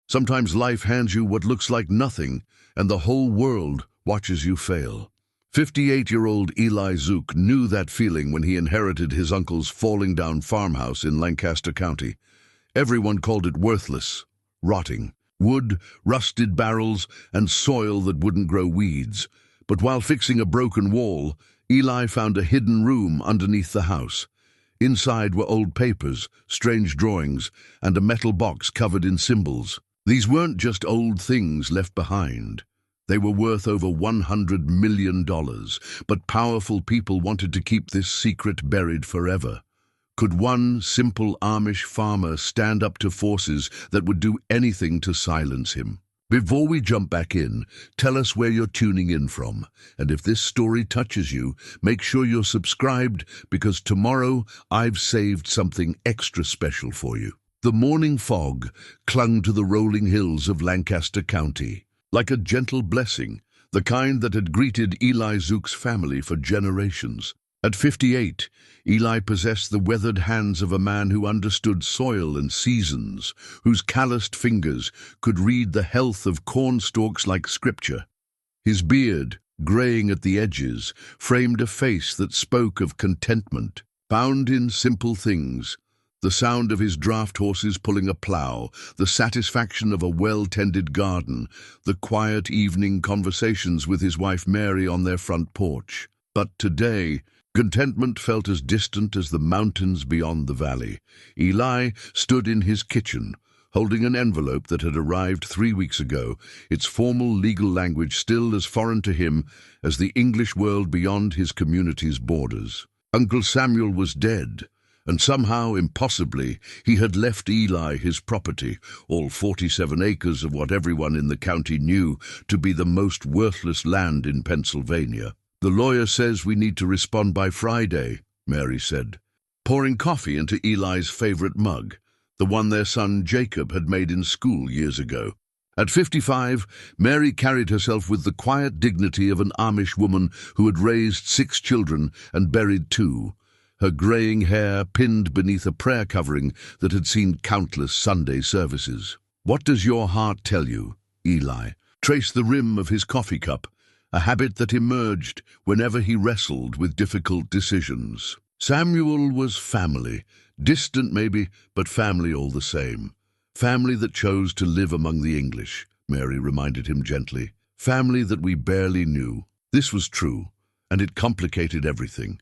Sometimes life hands you what looks like nothing, and the whole world watches you fail. 58-year-old Eli Zook knew that feeling when he inherited his uncle's falling-down farmhouse in Lancaster County. Everyone called it worthless, rotting. Wood, rusted barrels, and soil that wouldn't grow weeds. But while fixing a broken wall, Eli found a hidden room underneath the house. Inside were old papers, strange drawings, and a metal box covered in symbols. These weren't just old things left behind. They were worth over $100 million, but powerful people wanted to keep this secret buried forever. Could one simple Amish farmer stand up to forces that would do anything to silence him? Before we jump back in, tell us where you're tuning in from. And if this story touches you, make sure you're subscribed, because tomorrow I've saved something extra special for you. The morning fog clung to the rolling hills of Lancaster County, like a gentle blessing, the kind that had greeted Eli Zook's family for generations. At 58, Eli possessed the weathered hands of a man who understood soil and seasons, whose calloused fingers could read the health of corn stalks like scripture. His beard, graying at the edges, framed a face that spoke of contentment, found in simple things. The sound of his draft horses pulling a plough, the satisfaction of a well-tended garden, the quiet evening conversations with his wife Mary on their front porch. But today, contentment felt as distant as the mountains beyond the valley. Eli stood in his kitchen, holding an envelope that had arrived 3 weeks ago, its formal legal language still as foreign to him as the English world beyond his community's borders. Uncle Samuel was dead, and somehow, impossibly, he had left Eli his property, all 47 acres of what everyone in the county knew to be the most worthless land in Pennsylvania. "The lawyer says we need to respond by Friday," Mary said, pouring coffee into Eli's favorite mug, the one their son Jacob had made in school years ago. At 55, Mary carried herself with the quiet dignity of an Amish woman who had raised 6 children and buried 2. Her graying hair pinned beneath a prayer covering that had seen countless Sunday services. "What does your heart tell you?" Eli traced the rim of his coffee cup, a habit that emerged whenever he wrestled with difficult decisions. Samuel was family, distant maybe, but family all the same. Family that chose to live among the English, Mary reminded him gently. Family that we barely knew. This was true, and it complicated everything.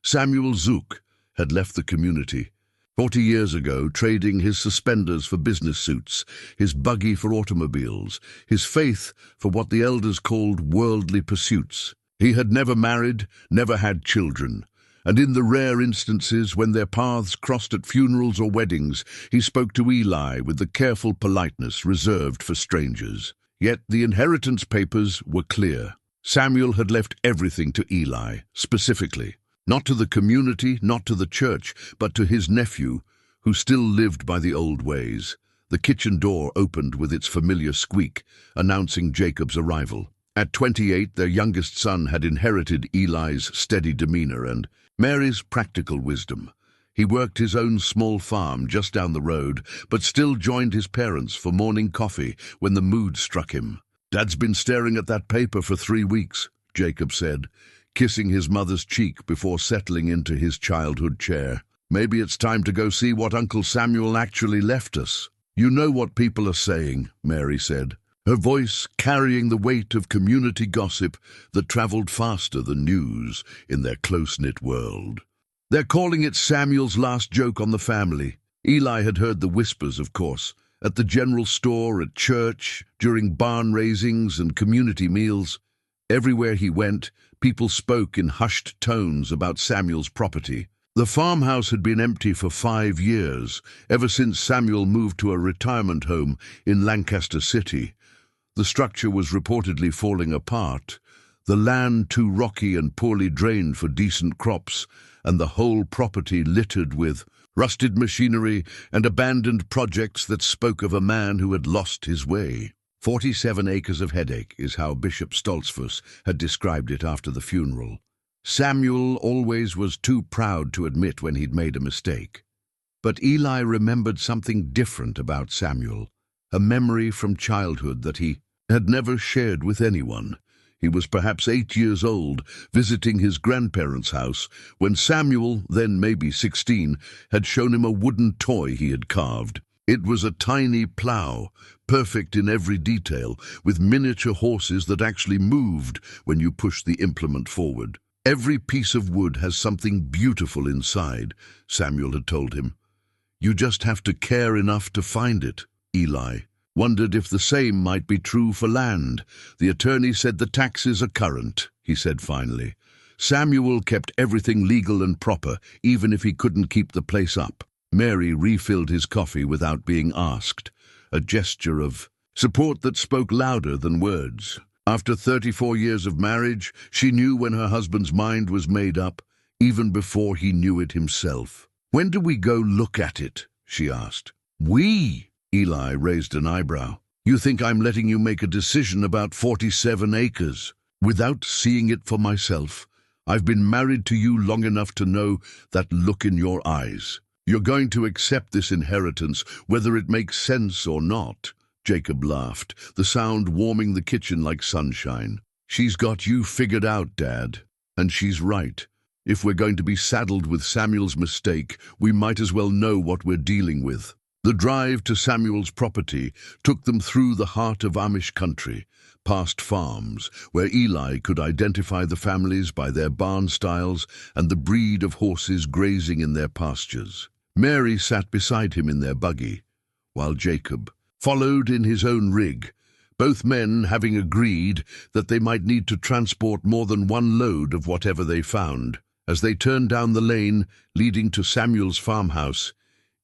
Samuel Zook had left the community 40 years ago, trading his suspenders for business suits, his buggy for automobiles, his faith for what the elders called worldly pursuits. He had never married, never had children, and in the rare instances when their paths crossed at funerals or weddings, he spoke to Eli with the careful politeness reserved for strangers. Yet the inheritance papers were clear. Samuel had left everything to Eli, specifically. Not to the community, not to the church, but to his nephew, who still lived by the old ways. The kitchen door opened with its familiar squeak, announcing Jacob's arrival. At 28, their youngest son had inherited Eli's steady demeanor and Mary's practical wisdom. He worked his own small farm just down the road, but still joined his parents for morning coffee when the mood struck him. "Dad's been staring at that paper for 3 weeks, Jacob said, kissing his mother's cheek before settling into his childhood chair. "Maybe it's time to go see what Uncle Samuel actually left us." "You know what people are saying," Mary said, her voice carrying the weight of community gossip that traveled faster than news in their close-knit world. "They're calling it Samuel's last joke on the family." Eli had heard the whispers, of course, at the general store, at church, during barn raisings and community meals. Everywhere he went, people spoke in hushed tones about Samuel's property. The farmhouse had been empty for 5 years, ever since Samuel moved to a retirement home in Lancaster City. The structure was reportedly falling apart, the land too rocky and poorly drained for decent crops, and the whole property littered with rusted machinery and abandoned projects that spoke of a man who had lost his way. 47 acres of headache is how Bishop Stoltzfus had described it after the funeral. Samuel always was too proud to admit when he'd made a mistake. But Eli remembered something different about Samuel. a memory from childhood that he had never shared with anyone. He was perhaps 8 years old, visiting his grandparents' house, when Samuel, then maybe 16, had shown him a wooden toy he had carved. It was a tiny plough, perfect in every detail, with miniature horses that actually moved when you pushed the implement forward. "Every piece of wood has something beautiful inside," Samuel had told him. "You just have to care enough to find it." Eli wondered if the same might be true for land. "The attorney said the taxes are current," he said finally. Samuel kept everything legal and proper, even if he couldn't keep the place up. Mary refilled his coffee without being asked, a gesture of support that spoke louder than words. After 34 years of marriage, she knew when her husband's mind was made up, even before he knew it himself. "When do we go look at it?" she asked. "We?" Eli raised an eyebrow. "You think I'm letting you make a decision about 47 acres? Without seeing it for myself, I've been married to you long enough to know that look in your eyes. You're going to accept this inheritance, whether it makes sense or not." Jacob laughed, the sound warming the kitchen like sunshine. "She's got you figured out, Dad. And she's right. If we're going to be saddled with Samuel's mistake, we might as well know what we're dealing with." The drive to Samuel's property took them through the heart of Amish country, past farms, where Eli could identify the families by their barn styles and the breed of horses grazing in their pastures. Mary sat beside him in their buggy, while Jacob followed in his own rig, both men having agreed that they might need to transport more than one load of whatever they found. As they turned down the lane leading to Samuel's farmhouse,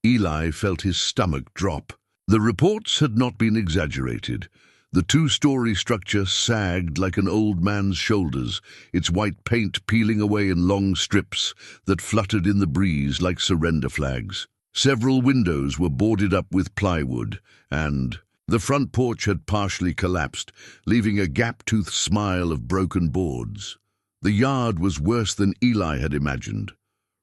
Eli felt his stomach drop. The reports had not been exaggerated. The two-story structure sagged like an old man's shoulders, its white paint peeling away in long strips that fluttered in the breeze like surrender flags. Several windows were boarded up with plywood, and the front porch had partially collapsed, leaving a gap-toothed smile of broken boards. The yard was worse than Eli had imagined.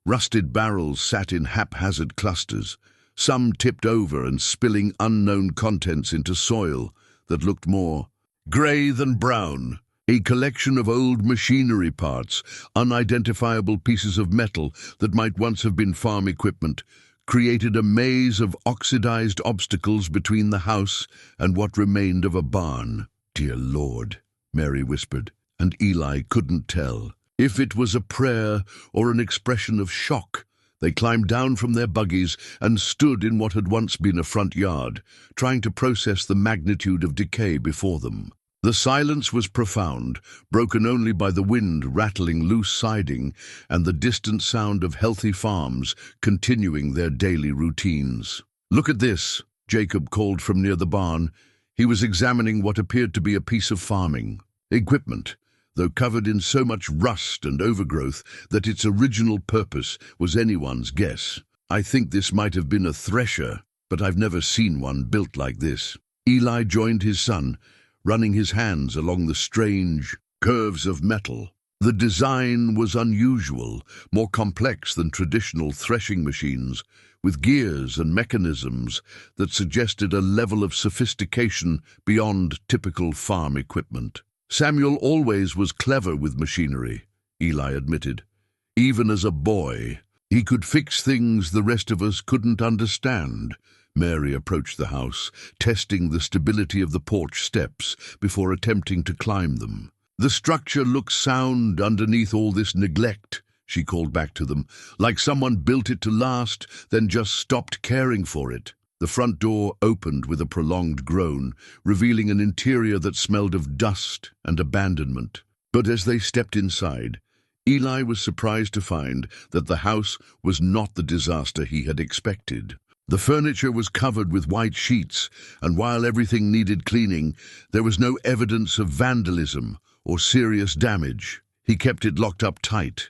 Rusted barrels sat in haphazard clusters, some tipped over and spilling unknown contents into soil that looked more grey than brown. A collection of old machinery parts, unidentifiable pieces of metal that might once have been farm equipment, created a maze of oxidized obstacles between the house and what remained of a barn. "Dear Lord," Mary whispered, and Eli couldn't tell if it was a prayer or an expression of shock. They climbed down from their buggies and stood in what had once been a front yard, trying to process the magnitude of decay before them. The silence was profound, broken only by the wind rattling loose siding and the distant sound of healthy farms continuing their daily routines. "Look at this," Jacob called from near the barn. He was examining what appeared to be a piece of farming equipment, though covered in so much rust and overgrowth that its original purpose was anyone's guess. "I think this might have been a thresher, but I've never seen one built like this." Eli joined his son, running his hands along the strange curves of metal. The design was unusual, more complex than traditional threshing machines, with gears and mechanisms that suggested a level of sophistication beyond typical farm equipment. "Samuel always was clever with machinery," Eli admitted. "Even as a boy, he could fix things the rest of us couldn't understand." Mary approached the house, testing the stability of the porch steps before attempting to climb them. "The structure looks sound underneath all this neglect," she called back to them, "like someone built it to last, then just stopped caring for it." The front door opened with a prolonged groan, revealing an interior that smelled of dust and abandonment. But as they stepped inside, Eli was surprised to find that the house was not the disaster he had expected. The furniture was covered with white sheets, and while everything needed cleaning, there was no evidence of vandalism or serious damage. "He kept it locked up tight,"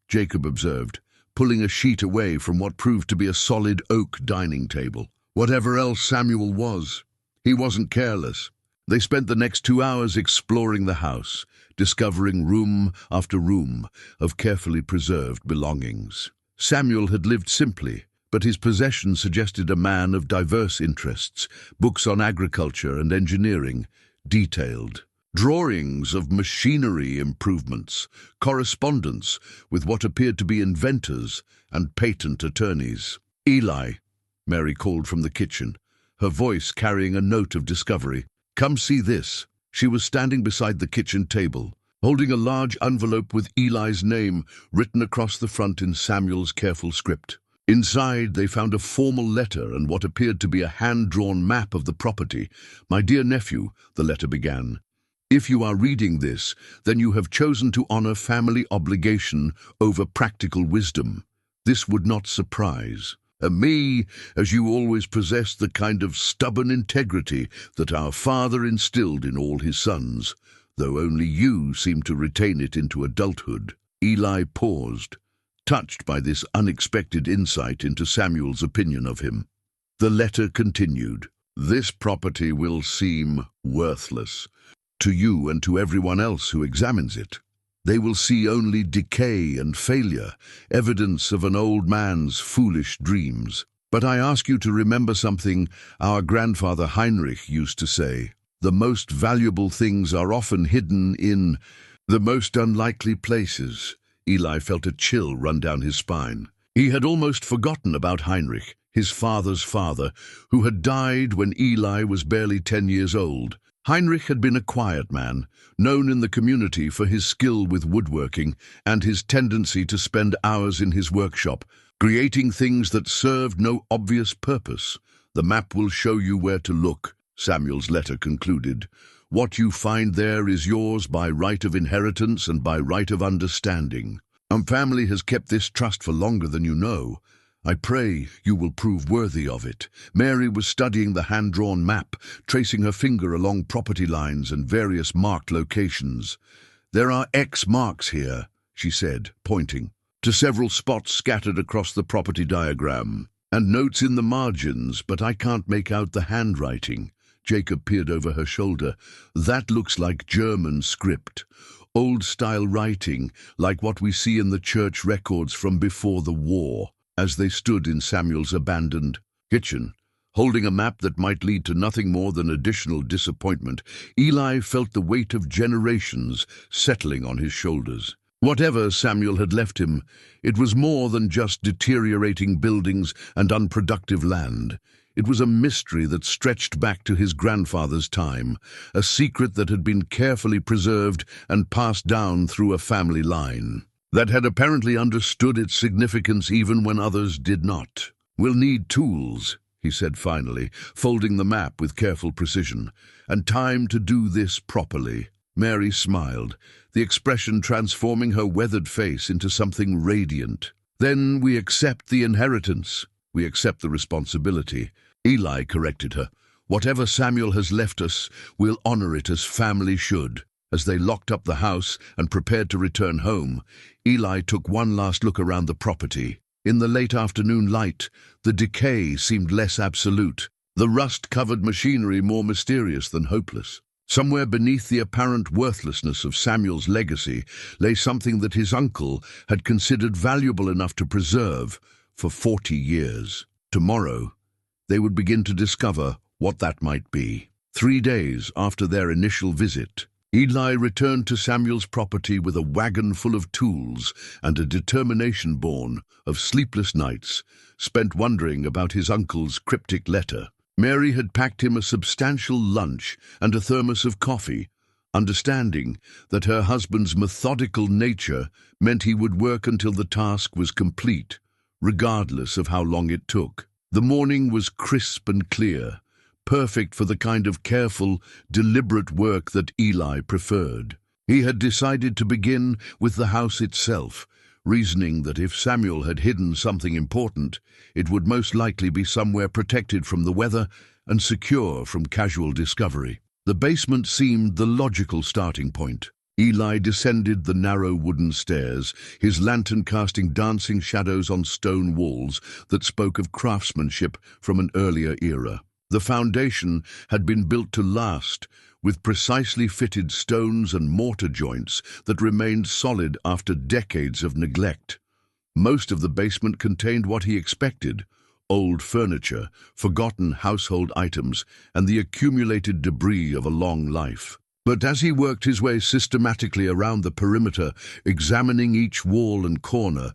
Jacob observed, pulling a sheet away from what proved to be a solid oak dining table. Whatever else Samuel was, he wasn't careless. They spent the next 2 hours exploring the house, discovering room after room of carefully preserved belongings. Samuel had lived simply, but his possession suggested a man of diverse interests, books on agriculture and engineering, detailed. Drawings of machinery improvements, correspondence with what appeared to be inventors and patent attorneys. "Eli," Mary called from the kitchen, her voice carrying a note of discovery. "Come see this." She was standing beside the kitchen table, holding a large envelope with Eli's name written across the front in Samuel's careful script. Inside, they found a formal letter and what appeared to be a hand-drawn map of the property. "My dear nephew," the letter began, "if you are reading this, then you have chosen to honor family obligation over practical wisdom. This would not surprise me, as you always possessed the kind of stubborn integrity that our father instilled in all his sons, though only you seem to retain it into adulthood." Eli paused, touched by this unexpected insight into Samuel's opinion of him. The letter continued, "This property will seem worthless to you and to everyone else who examines it. They will see only decay and failure, evidence of an old man's foolish dreams. But I ask you to remember something our grandfather Heinrich used to say. The most valuable things are often hidden in the most unlikely places." Eli felt a chill run down his spine. He had almost forgotten about Heinrich, his father's father, who had died when Eli was barely 10 years old. Heinrich had been a quiet man, known in the community for his skill with woodworking and his tendency to spend hours in his workshop, creating things that served no obvious purpose. "The map will show you where to look," Samuel's letter concluded. "What you find there is yours by right of inheritance and by right of understanding. Our family has kept this trust for longer than you know. I pray you will prove worthy of it." Mary was studying the hand-drawn map, tracing her finger along property lines and various marked locations. "There are X marks here," she said, pointing to several spots scattered across the property diagram, "and notes in the margins, but I can't make out the handwriting." Jacob peered over her shoulder. "That looks like German script, old-style writing, like what we see in the church records from before the war." As they stood in Samuel's abandoned kitchen, holding a map that might lead to nothing more than additional disappointment, Eli felt the weight of generations settling on his shoulders. Whatever Samuel had left him, it was more than just deteriorating buildings and unproductive land. It was a mystery that stretched back to his grandfather's time, a secret that had been carefully preserved and passed down through a family line that had apparently understood its significance even when others did not. "We'll need tools," he said finally, folding the map with careful precision, "and time to do this properly." Mary smiled, the expression transforming her weathered face into something radiant. "Then we accept the inheritance. We accept the responsibility." Eli corrected her. "Whatever Samuel has left us, we'll honor it as family should." As they locked up the house and prepared to return home, Eli took one last look around the property. In the late afternoon light, the decay seemed less absolute, the rust-covered machinery more mysterious than hopeless. Somewhere beneath the apparent worthlessness of Samuel's legacy lay something that his uncle had considered valuable enough to preserve for 40 years. Tomorrow, they would begin to discover what that might be. 3 days after their initial visit, Eli returned to Samuel's property with a wagon full of tools and a determination born of sleepless nights spent wondering about his uncle's cryptic letter. Mary had packed him a substantial lunch and a thermos of coffee, understanding that her husband's methodical nature meant he would work until the task was complete, regardless of how long it took. The morning was crisp and clear, perfect for the kind of careful, deliberate work that Eli preferred. He had decided to begin with the house itself, reasoning that if Samuel had hidden something important, it would most likely be somewhere protected from the weather and secure from casual discovery. The basement seemed the logical starting point. Eli descended the narrow wooden stairs, his lantern casting dancing shadows on stone walls that spoke of craftsmanship from an earlier era. The foundation had been built to last, with precisely fitted stones and mortar joints that remained solid after decades of neglect. Most of the basement contained what he expected, old furniture, forgotten household items, and the accumulated debris of a long life. But as he worked his way systematically around the perimeter, examining each wall and corner,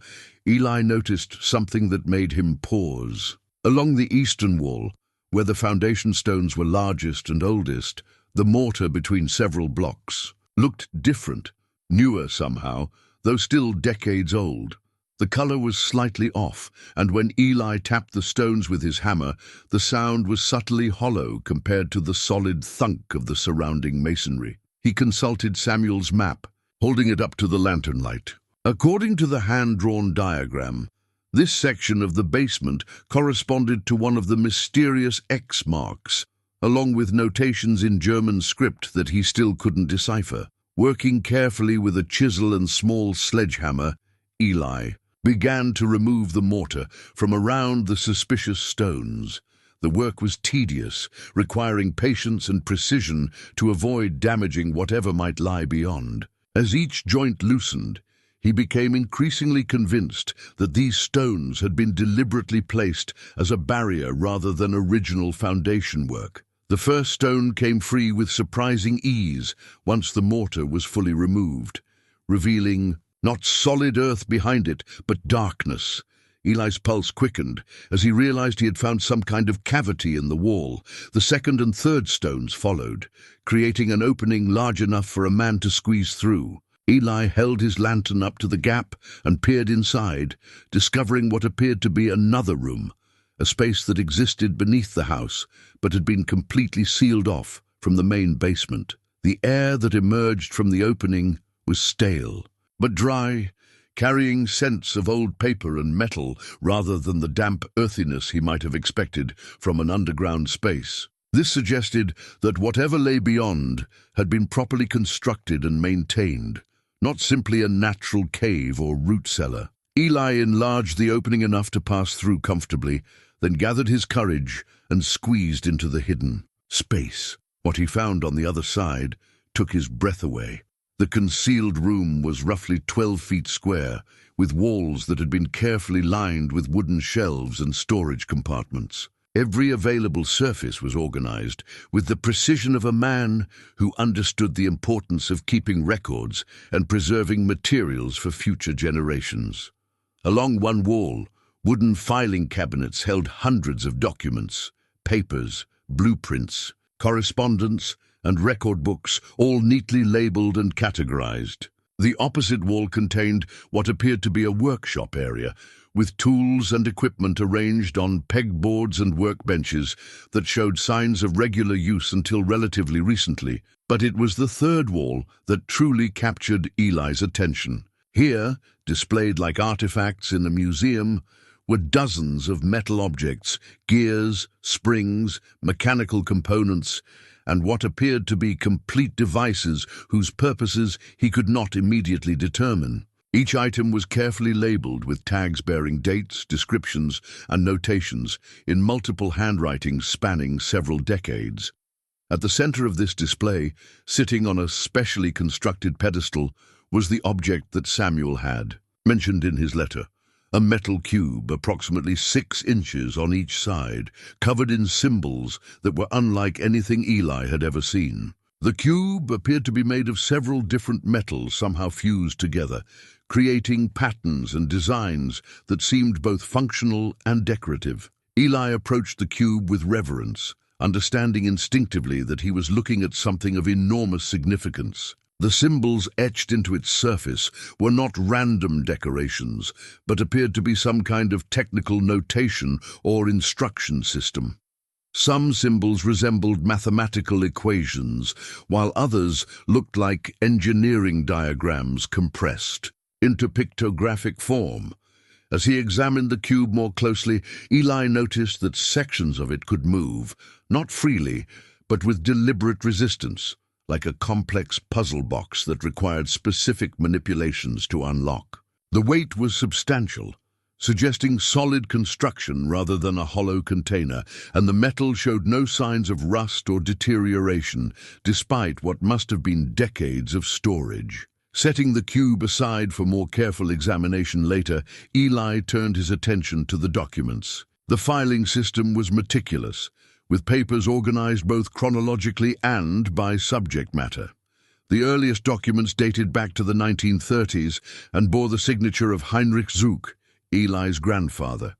Eli noticed something that made him pause. Along the eastern wall, where the foundation stones were largest and oldest, the mortar between several blocks looked different, newer somehow, though still decades old. The color was slightly off, and when Eli tapped the stones with his hammer, the sound was subtly hollow compared to the solid thunk of the surrounding masonry. He consulted Samuel's map, holding it up to the lantern light. According to the hand-drawn diagram, this section of the basement corresponded to one of the mysterious X marks, along with notations in German script that he still couldn't decipher. Working carefully with a chisel and small sledgehammer, Eli began to remove the mortar from around the suspicious stones. The work was tedious, requiring patience and precision to avoid damaging whatever might lie beyond. As each joint loosened, he became increasingly convinced that these stones had been deliberately placed as a barrier rather than original foundation work. The first stone came free with surprising ease once the mortar was fully removed, revealing not solid earth behind it, but darkness. Eli's pulse quickened as he realized he had found some kind of cavity in the wall. The second and third stones followed, creating an opening large enough for a man to squeeze through. Eli held his lantern up to the gap and peered inside, discovering what appeared to be another room, a space that existed beneath the house, but had been completely sealed off from the main basement. The air that emerged from the opening was stale, but dry, carrying scents of old paper and metal rather than the damp earthiness he might have expected from an underground space. This suggested that whatever lay beyond had been properly constructed and maintained, not simply a natural cave or root cellar. Eli enlarged the opening enough to pass through comfortably, then gathered his courage and squeezed into the hidden space. What he found on the other side took his breath away. The concealed room was roughly 12 feet square, with walls that had been carefully lined with wooden shelves and storage compartments. Every available surface was organized with the precision of a man who understood the importance of keeping records and preserving materials for future generations. Along one wall, wooden filing cabinets held hundreds of documents, papers, blueprints, correspondence, and record books, all neatly labeled and categorized. The opposite wall contained what appeared to be a workshop area, with tools and equipment arranged on pegboards and workbenches that showed signs of regular use until relatively recently. But it was the third wall that truly captured Eli's attention. Here, displayed like artifacts in a museum, were dozens of metal objects, gears, springs, mechanical components, and what appeared to be complete devices whose purposes he could not immediately determine. Each item was carefully labeled with tags bearing dates, descriptions, and notations in multiple handwritings spanning several decades. At the center of this display, sitting on a specially constructed pedestal, was the object that Samuel had mentioned in his letter. A metal cube approximately 6 inches on each side, covered in symbols that were unlike anything Eli had ever seen. The cube appeared to be made of several different metals somehow fused together, creating patterns and designs that seemed both functional and decorative. Eli approached the cube with reverence, understanding instinctively that he was looking at something of enormous significance. The symbols etched into its surface were not random decorations, but appeared to be some kind of technical notation or instruction system. Some symbols resembled mathematical equations, while others looked like engineering diagrams compressed into pictographic form. As he examined the cube more closely, Eli noticed that sections of it could move, not freely, but with deliberate resistance, like a complex puzzle box that required specific manipulations to unlock. The weight was substantial, suggesting solid construction rather than a hollow container, and the metal showed no signs of rust or deterioration, despite what must have been decades of storage. Setting the cube aside for more careful examination later, Eli turned his attention to the documents. The filing system was meticulous, with papers organized both chronologically and by subject matter. The earliest documents dated back to the 1930s and bore the signature of Heinrich Zook, Eli's grandfather,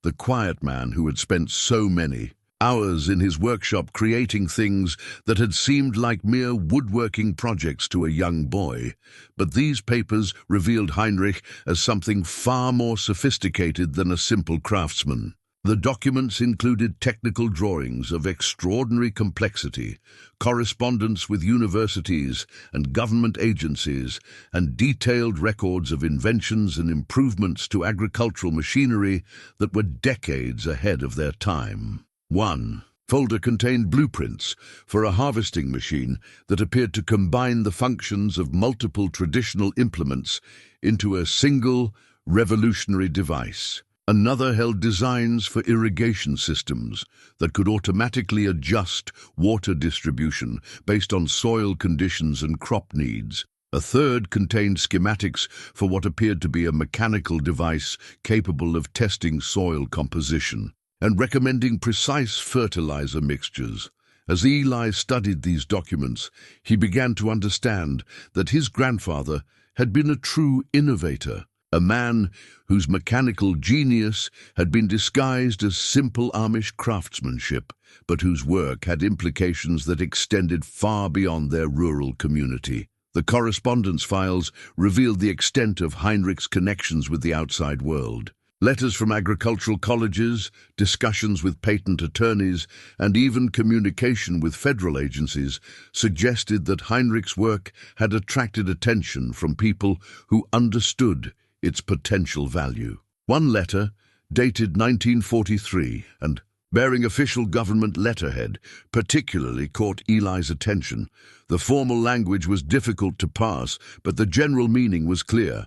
the quiet man who had spent so many hours in his workshop creating things that had seemed like mere woodworking projects to a young boy. But these papers revealed Heinrich as something far more sophisticated than a simple craftsman. The documents included technical drawings of extraordinary complexity, correspondence with universities and government agencies, and detailed records of inventions and improvements to agricultural machinery that were decades ahead of their time. One folder contained blueprints for a harvesting machine that appeared to combine the functions of multiple traditional implements into a single revolutionary device. Another held designs for irrigation systems that could automatically adjust water distribution based on soil conditions and crop needs. A third contained schematics for what appeared to be a mechanical device capable of testing soil composition and recommending precise fertilizer mixtures. As Eli studied these documents, he began to understand that his grandfather had been a true innovator, a man whose mechanical genius had been disguised as simple Amish craftsmanship, but whose work had implications that extended far beyond their rural community. The correspondence files revealed the extent of Heinrich's connections with the outside world. Letters from agricultural colleges, discussions with patent attorneys, and even communication with federal agencies suggested that Heinrich's work had attracted attention from people who understood its potential value. One letter, dated 1943 and bearing official government letterhead, particularly caught Eli's attention. The formal language was difficult to parse, but the general meaning was clear.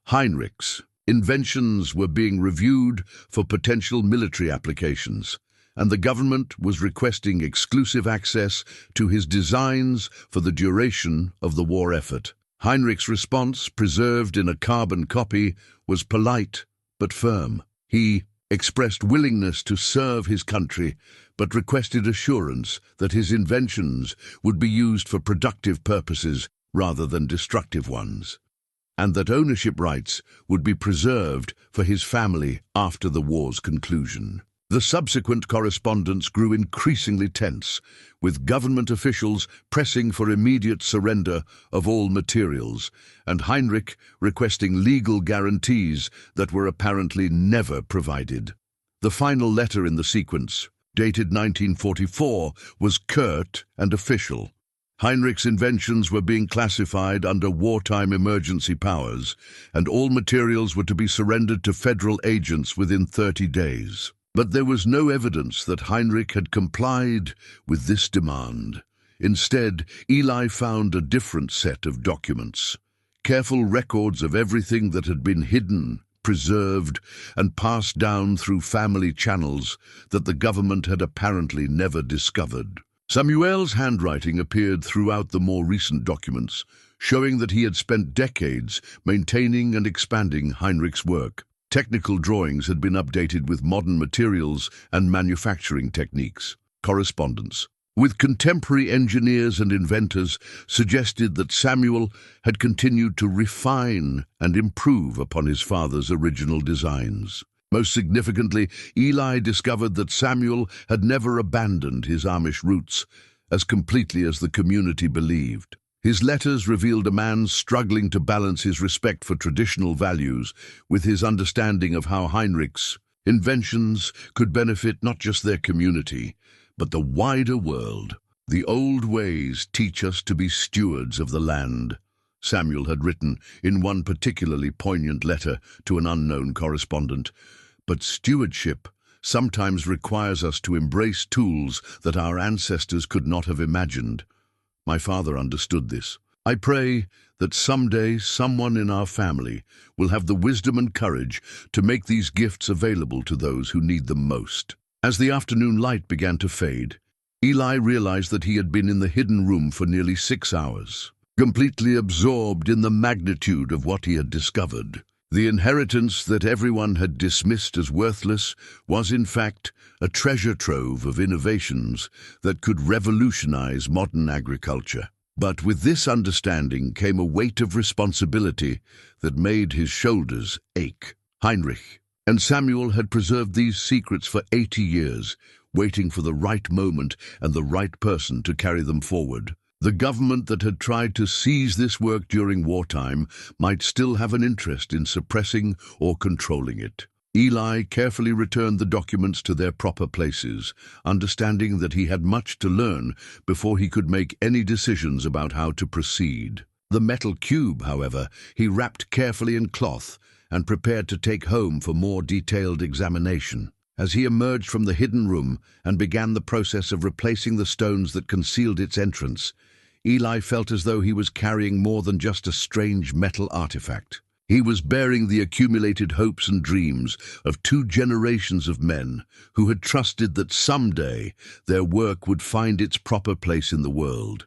Heinrich's inventions were being reviewed for potential military applications, and the government was requesting exclusive access to his designs for the duration of the war effort. Heinrich's response, preserved in a carbon copy, was polite but firm. He expressed willingness to serve his country, but requested assurance that his inventions would be used for productive purposes rather than destructive ones, and that ownership rights would be preserved for his family after the war's conclusion. The subsequent correspondence grew increasingly tense, with government officials pressing for immediate surrender of all materials, and Heinrich requesting legal guarantees that were apparently never provided. The final letter in the sequence, dated 1944, was curt and official. Heinrich's inventions were being classified under wartime emergency powers, and all materials were to be surrendered to federal agents within 30 days. But there was no evidence that Heinrich had complied with this demand. Instead, Eli found a different set of documents, careful records of everything that had been hidden, preserved, and passed down through family channels that the government had apparently never discovered. Samuel's handwriting appeared throughout the more recent documents, showing that he had spent decades maintaining and expanding Heinrich's work. Technical drawings had been updated with modern materials and manufacturing techniques. Correspondence with contemporary engineers and inventors suggested that Samuel had continued to refine and improve upon his father's original designs. Most significantly, Eli discovered that Samuel had never abandoned his Amish roots as completely as the community believed. His letters revealed a man struggling to balance his respect for traditional values with his understanding of how Heinrich's inventions could benefit not just their community, but the wider world. The old ways teach us to be stewards of the land, Samuel had written in one particularly poignant letter to an unknown correspondent. But stewardship sometimes requires us to embrace tools that our ancestors could not have imagined. My father understood this. I pray that someday someone in our family will have the wisdom and courage to make these gifts available to those who need them most. As the afternoon light began to fade, Eli realized that he had been in the hidden room for nearly 6 hours, completely absorbed in the magnitude of what he had discovered. The inheritance that everyone had dismissed as worthless was in fact a treasure trove of innovations that could revolutionize modern agriculture. But with this understanding came a weight of responsibility that made his shoulders ache. Heinrich and Samuel had preserved these secrets for 80 years, waiting for the right moment and the right person to carry them forward. The government that had tried to seize this work during wartime might still have an interest in suppressing or controlling it. Eli carefully returned the documents to their proper places, understanding that he had much to learn before he could make any decisions about how to proceed. The metal cube, however, he wrapped carefully in cloth and prepared to take home for more detailed examination. As he emerged from the hidden room and began the process of replacing the stones that concealed its entrance, Eli felt as though he was carrying more than just a strange metal artifact. He was bearing the accumulated hopes and dreams of 2 generations of men who had trusted that someday their work would find its proper place in the world.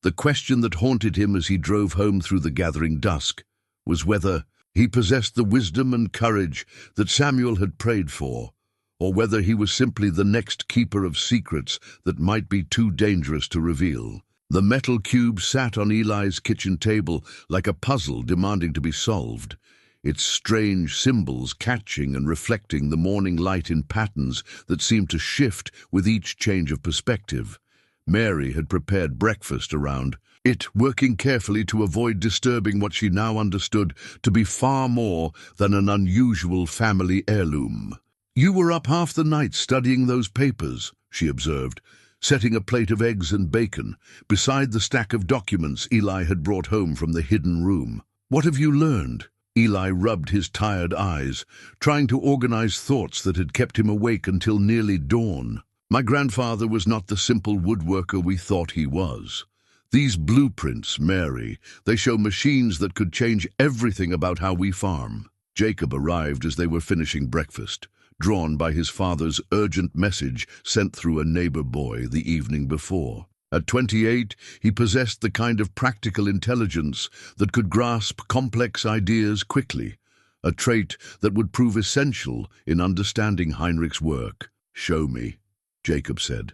The question that haunted him as he drove home through the gathering dusk was whether he possessed the wisdom and courage that Samuel had prayed for, or whether he was simply the next keeper of secrets that might be too dangerous to reveal. The metal cube sat on Eli's kitchen table like a puzzle demanding to be solved, its strange symbols catching and reflecting the morning light in patterns that seemed to shift with each change of perspective. Mary had prepared breakfast around it, working carefully to avoid disturbing what she now understood to be far more than an unusual family heirloom. "You were up half the night studying those papers," she observed, setting a plate of eggs and bacon beside the stack of documents Eli had brought home from the hidden room. "What have you learned?" Eli rubbed his tired eyes, trying to organize thoughts that had kept him awake until nearly dawn. "My grandfather was not the simple woodworker we thought he was. These blueprints, Mary, they show machines that could change everything about how we farm." Jacob arrived as they were finishing breakfast, drawn by his father's urgent message sent through a neighbor boy the evening before. At 28, he possessed the kind of practical intelligence that could grasp complex ideas quickly, a trait that would prove essential in understanding Heinrich's work. "Show me," Jacob said,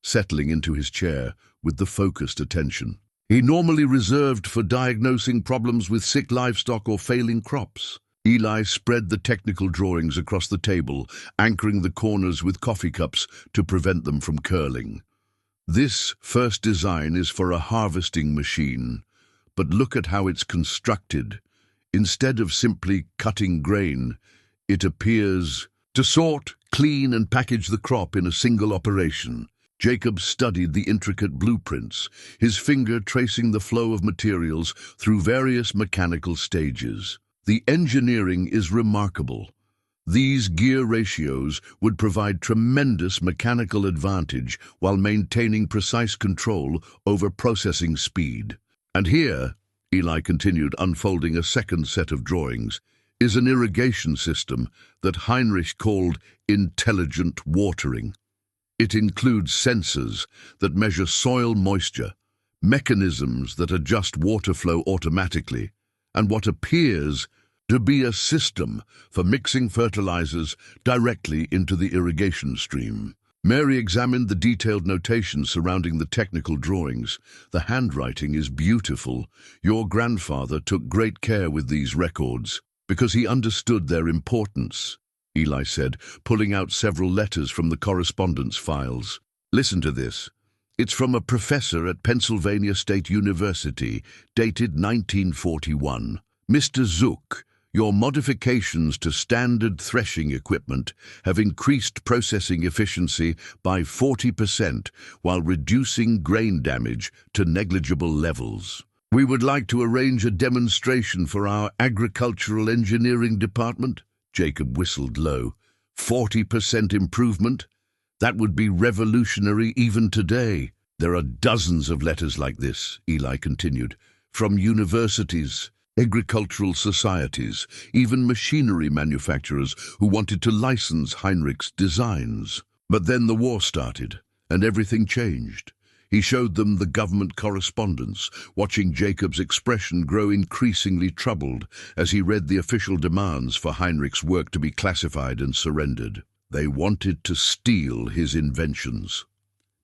settling into his chair with the focused attention he normally reserved for diagnosing problems with sick livestock or failing crops. Eli spread the technical drawings across the table, anchoring the corners with coffee cups to prevent them from curling. "This first design is for a harvesting machine, but look at how it's constructed. Instead of simply cutting grain, it appears to sort, clean, and package the crop in a single operation." Jacob studied the intricate blueprints, his finger tracing the flow of materials through various mechanical stages. "The engineering is remarkable. These gear ratios would provide tremendous mechanical advantage while maintaining precise control over processing speed. And here," Eli continued, unfolding a second set of drawings, "is an irrigation system that Heinrich called intelligent watering. It includes sensors that measure soil moisture, mechanisms that adjust water flow automatically, and what appears to be a system for mixing fertilizers directly into the irrigation stream." Mary examined the detailed notation surrounding the technical drawings. "The handwriting is beautiful. Your grandfather took great care with these records because he understood their importance," Eli said, pulling out several letters from the correspondence files. "Listen to this. It's from a professor at Pennsylvania State University, dated 1941. Mr. Zook, your modifications to standard threshing equipment have increased processing efficiency by 40% while reducing grain damage to negligible levels. We would like to arrange a demonstration for our agricultural engineering department." Jacob whistled low. 40% improvement? That would be revolutionary even today. "There are dozens of letters like this," Eli continued, "from universities, agricultural societies, even machinery manufacturers who wanted to license Heinrich's designs. But then the war started, and everything changed. He showed them the government correspondence, watching Jacob's expression grow increasingly troubled as he read the official demands for Heinrich's work to be classified and surrendered. They wanted to steal his inventions,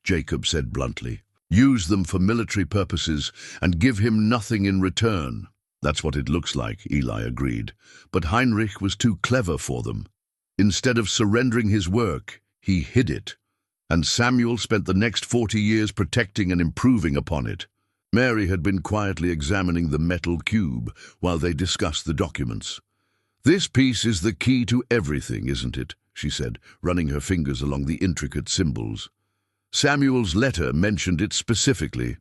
Jacob said bluntly. Use them for military purposes and give him nothing in return. That's what it looks like, Eli agreed. But Heinrich was too clever for them. Instead of surrendering his work, he hid it. And Samuel spent the next 40 years protecting and improving upon it. Mary had been quietly examining the metal cube while they discussed the documents. "This piece is the key to everything, isn't it?" she said, running her fingers along the intricate symbols. "Samuel's letter mentioned it specifically."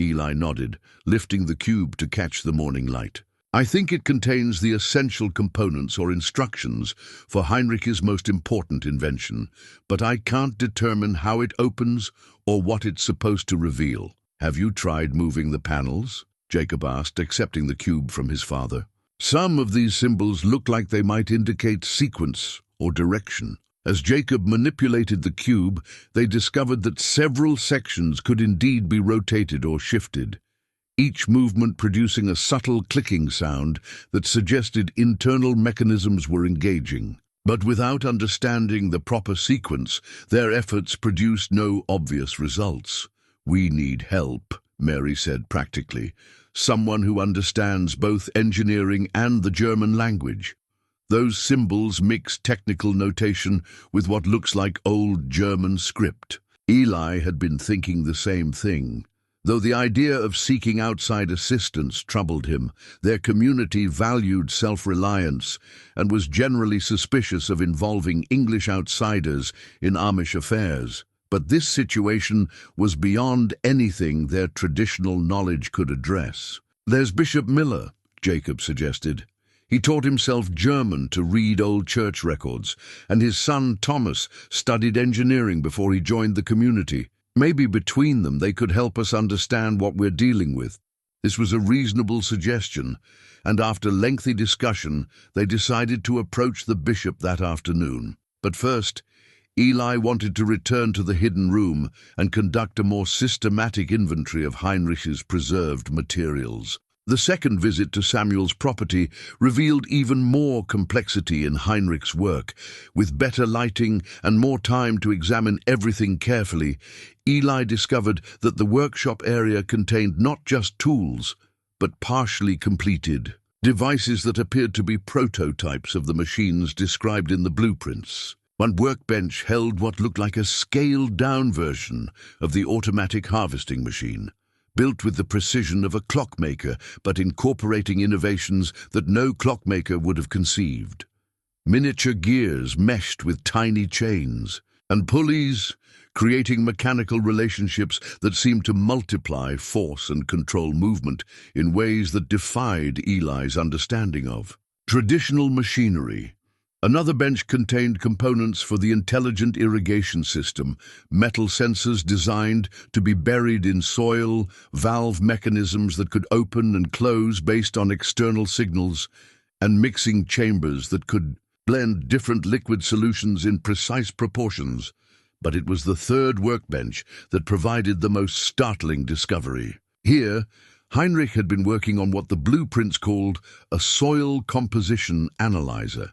Eli nodded, lifting the cube to catch the morning light. "I think it contains the essential components or instructions for Heinrich's most important invention, but I can't determine how it opens or what it's supposed to reveal." "Have you tried moving the panels?" Jacob asked, accepting the cube from his father. "Some of these symbols look like they might indicate sequence or direction." As Jacob manipulated the cube, they discovered that several sections could indeed be rotated or shifted, each movement producing a subtle clicking sound that suggested internal mechanisms were engaging. But without understanding the proper sequence, their efforts produced no obvious results. "We need help," Mary said practically. "Someone who understands both engineering and the German language." Those symbols mix technical notation with what looks like old German script. Eli had been thinking the same thing. Though the idea of seeking outside assistance troubled him, their community valued self-reliance and was generally suspicious of involving English outsiders in Amish affairs. But this situation was beyond anything their traditional knowledge could address. "There's Bishop Miller," Jacob suggested. "He taught himself German to read old church records, and his son Thomas studied engineering before he joined the community. Maybe between them they could help us understand what we're dealing with." This was a reasonable suggestion, and after lengthy discussion, they decided to approach the bishop that afternoon. But first, Eli wanted to return to the hidden room and conduct a more systematic inventory of Heinrich's preserved materials. The second visit to Samuel's property revealed even more complexity in Heinrich's work. With better lighting and more time to examine everything carefully, Eli discovered that the workshop area contained not just tools, but partially completed devices that appeared to be prototypes of the machines described in the blueprints. One workbench held what looked like a scaled-down version of the automatic harvesting machine, built with the precision of a clockmaker, but incorporating innovations that no clockmaker would have conceived. Miniature gears meshed with tiny chains, and pulleys, creating mechanical relationships that seemed to multiply force and control movement in ways that defied Eli's understanding of. Traditional machinery. Another bench contained components for the intelligent irrigation system, metal sensors designed to be buried in soil, valve mechanisms that could open and close based on external signals, and mixing chambers that could blend different liquid solutions in precise proportions. But it was the third workbench that provided the most startling discovery. Here, Heinrich had been working on what the blueprints called a soil composition analyzer,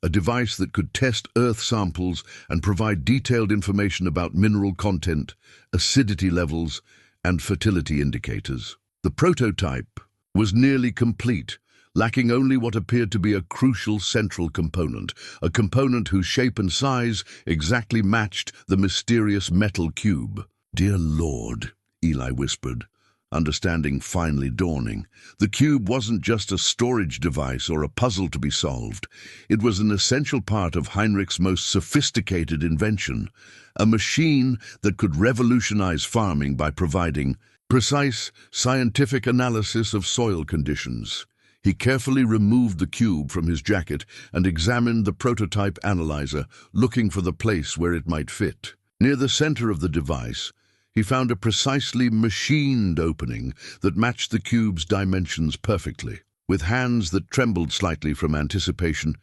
a device that could test earth samples and provide detailed information about mineral content, acidity levels, and fertility indicators. The prototype was nearly complete, lacking only what appeared to be a crucial central component, a component whose shape and size exactly matched the mysterious metal cube. "Dear Lord," Eli whispered, understanding finally dawning. The cube wasn't just a storage device or a puzzle to be solved. It was an essential part of Heinrich's most sophisticated invention, a machine that could revolutionize farming by providing precise scientific analysis of soil conditions. He carefully removed the cube from his jacket and examined the prototype analyzer, looking for the place where it might fit. Near the center of the device, he found a precisely machined opening that matched the cube's dimensions perfectly. With hands that trembled slightly from anticipation,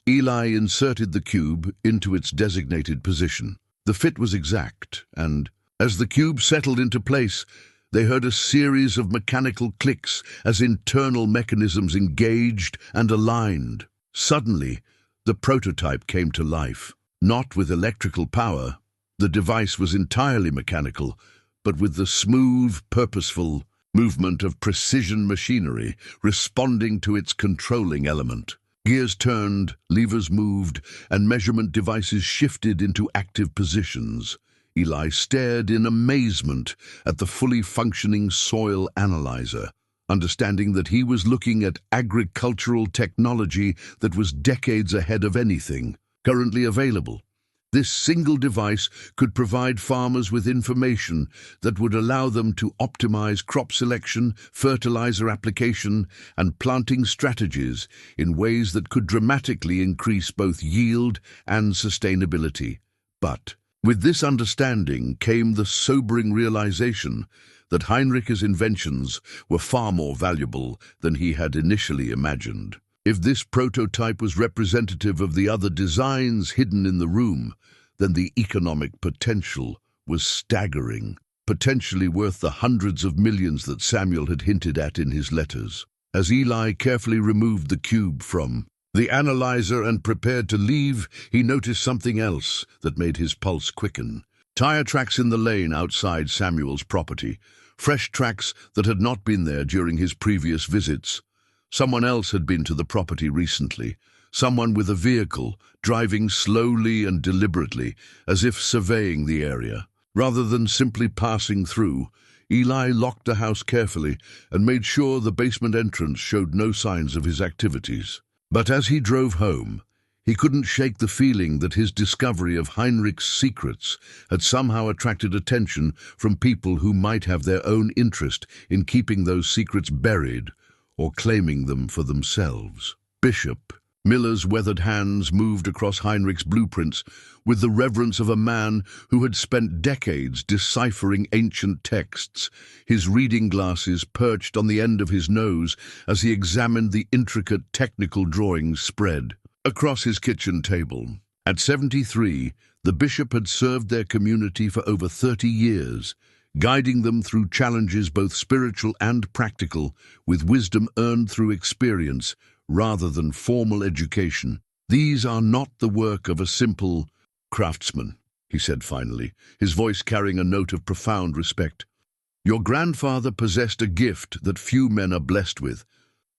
Eli inserted the cube into its designated position. The fit was exact, and As the cube settled into place, they heard a series of mechanical clicks as internal mechanisms engaged and aligned. Suddenly, the prototype came to life. Not with electrical power, the device was entirely mechanical, but with the smooth, purposeful movement of precision machinery responding to its controlling element. Gears turned, levers moved, and measurement devices shifted into active positions. Eli stared in amazement at the fully functioning soil analyzer, understanding that he was looking at agricultural technology that was decades ahead of anything currently available. This single device could provide farmers with information that would allow them to optimize crop selection, fertilizer application, and planting strategies in ways that could dramatically increase both yield and sustainability. But with this understanding came the sobering realization that Heinrich's inventions were far more valuable than he had initially imagined. If this prototype was representative of the other designs hidden in the room, then the economic potential was staggering, potentially worth the hundreds of millions that Samuel had hinted at in his letters. As Eli carefully removed the cube from the analyzer and prepared to leave, he noticed something else that made his pulse quicken. Tire tracks in the lane outside Samuel's property, fresh tracks that had not been there during his previous visits. Someone else had been to the property recently, someone with a vehicle, driving slowly and deliberately, as if surveying the area. Rather than simply passing through, Eli locked the house carefully and made sure the basement entrance showed no signs of his activities. But as he drove home, he couldn't shake the feeling that his discovery of Heinrich's secrets had somehow attracted attention from people who might have their own interest in keeping those secrets buried or claiming them for themselves. Bishop Miller's weathered hands moved across Heinrich's blueprints with the reverence of a man who had spent decades deciphering ancient texts, his reading glasses perched on the end of his nose as he examined the intricate technical drawings spread across his kitchen table. At 73, the bishop had served their community for over 30 years, guiding them through challenges both spiritual and practical, with wisdom earned through experience rather than formal education. "These are not the work of a simple craftsman," he said finally, his voice carrying a note of profound respect. "Your grandfather possessed a gift that few men are blessed with,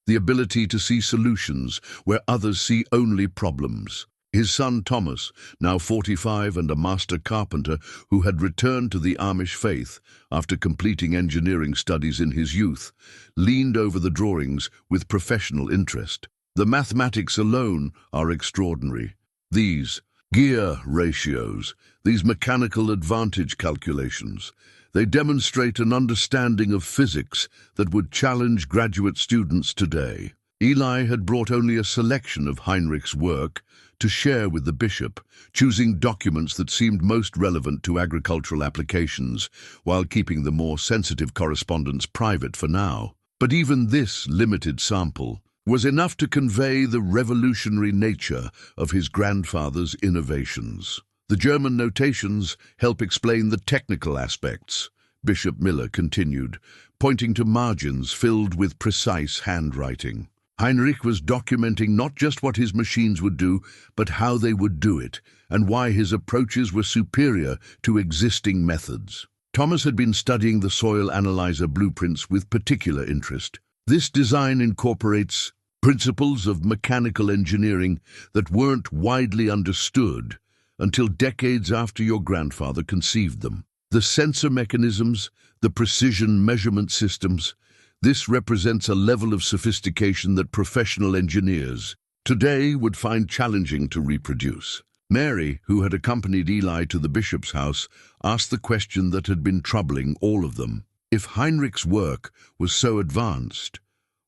the ability to see solutions where others see only problems." His son Thomas, now 45 and a master carpenter who had returned to the Amish faith after completing engineering studies in his youth, leaned over the drawings with professional interest. "The mathematics alone are extraordinary. These gear ratios, these mechanical advantage calculations, they demonstrate an understanding of physics that would challenge graduate students today." Eli had brought only a selection of Heinrich's work to share with the bishop, choosing documents that seemed most relevant to agricultural applications, while keeping the more sensitive correspondence private for now. But even this limited sample was enough to convey the revolutionary nature of his grandfather's innovations. "The German notations help explain the technical aspects," Bishop Miller continued, pointing to margins filled with precise handwriting. Heinrich was documenting not just what his machines would do, but how they would do it, and why his approaches were superior to existing methods. Thomas had been studying the soil analyzer blueprints with particular interest. "This design incorporates principles of mechanical engineering that weren't widely understood until decades after your grandfather conceived them. The sensor mechanisms, the precision measurement systems, this represents a level of sophistication that professional engineers today would find challenging to reproduce." Mary, who had accompanied Eli to the bishop's house, asked the question that had been troubling all of them. If Heinrich's work was so advanced,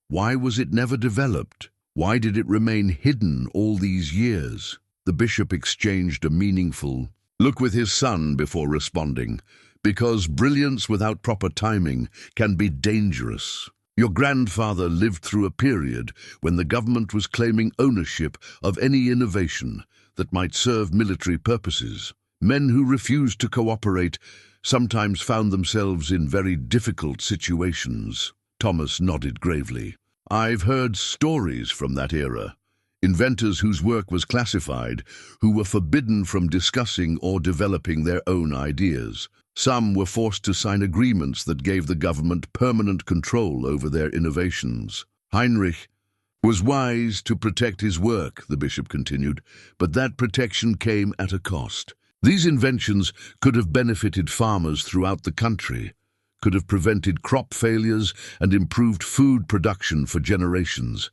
why was it never developed? Why did it remain hidden all these years? The bishop exchanged a meaningful look with his son before responding, "Because brilliance without proper timing can be dangerous. Your grandfather lived through a period when the government was claiming ownership of any innovation that might serve military purposes. Men who refused to cooperate sometimes found themselves in very difficult situations. Thomas nodded gravely. I've heard stories from that era. Inventors whose work was classified, who were forbidden from discussing or developing their own ideas. Some were forced to sign agreements that gave the government permanent control over their innovations. Heinrich was wise to protect his work, the bishop continued, but that protection came at a cost. These inventions could have benefited farmers throughout the country, could have prevented crop failures and improved food production for generations.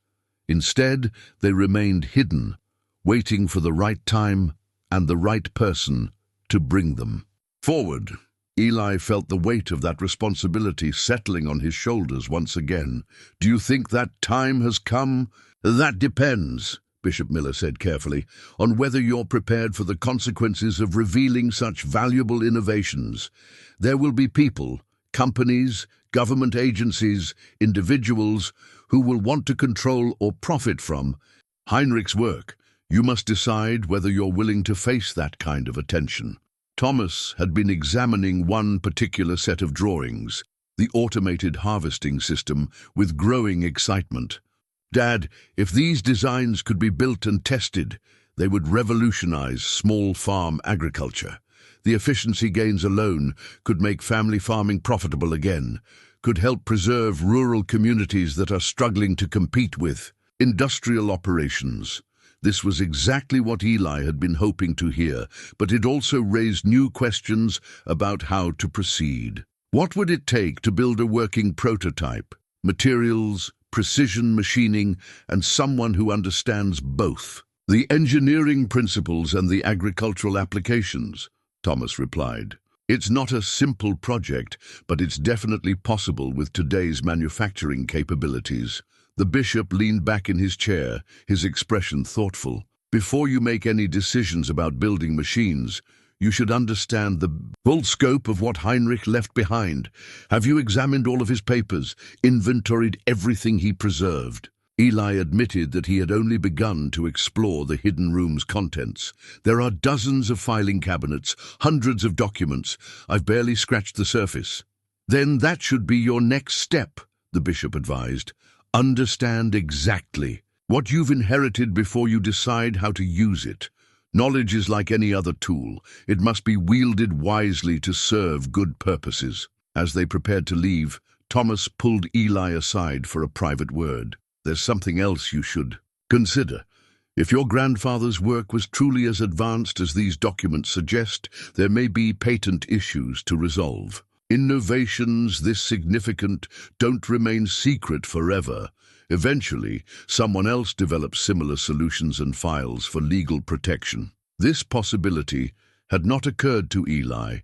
Instead, they remained hidden, waiting for the right time and the right person to bring them forward. Eli felt the weight of that responsibility settling on his shoulders once again. Do you think that time has come? That depends, Bishop Miller said carefully, on whether you're prepared for the consequences of revealing such valuable innovations. There will be people, companies, government agencies, individuals who will want to control or profit from Heinrich's work. You must decide whether you're willing to face that kind of attention. Thomas had been examining one particular set of drawings, the automated harvesting system, with growing excitement. Dad, if these designs could be built and tested, they would revolutionize small farm agriculture. The efficiency gains alone could make family farming profitable again, could help preserve rural communities that are struggling to compete with industrial operations. This was exactly what Eli had been hoping to hear, but it also raised new questions about how to proceed. What would it take to build a working prototype? Materials, precision machining, and someone who understands both. The engineering principles and the agricultural applications, Thomas replied. It's not a simple project, but it's definitely possible with today's manufacturing capabilities. The bishop leaned back in his chair, his expression thoughtful. Before you make any decisions about building machines, you should understand the full scope of what Heinrich left behind. Have you examined all of his papers, inventoried everything he preserved? Eli admitted that he had only begun to explore the hidden room's contents. There are dozens of filing cabinets, hundreds of documents. I've barely scratched the surface. Then that should be your next step, the bishop advised. Understand exactly what you've inherited before you decide how to use it. Knowledge is like any other tool. It must be wielded wisely to serve good purposes. As they prepared to leave, Thomas pulled Eli aside for a private word. There's something else you should consider. If your grandfather's work was truly as advanced as these documents suggest, there may be patent issues to resolve. Innovations this significant don't remain secret forever. Eventually, someone else develops similar solutions and files for legal protection. This possibility had not occurred to Eli,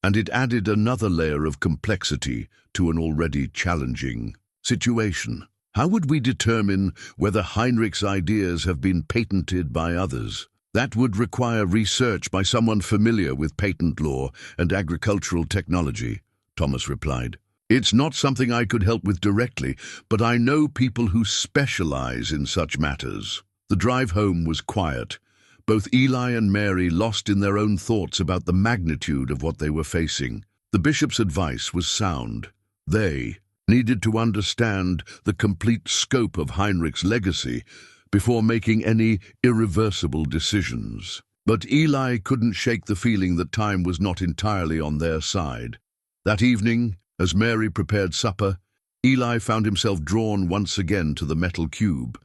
and it added another layer of complexity to an already challenging situation. How would we determine whether Heinrich's ideas have been patented by others? That would require research by someone familiar with patent law and agricultural technology, Thomas replied. It's not something I could help with directly, but I know people who specialize in such matters. The drive home was quiet. Both Eli and Mary lost in their own thoughts about the magnitude of what they were facing. The bishop's advice was sound. They needed to understand the complete scope of Heinrich's legacy before making any irreversible decisions. But Eli couldn't shake the feeling that time was not entirely on their side. That evening, as Mary prepared supper, Eli found himself drawn once again to the metal cube,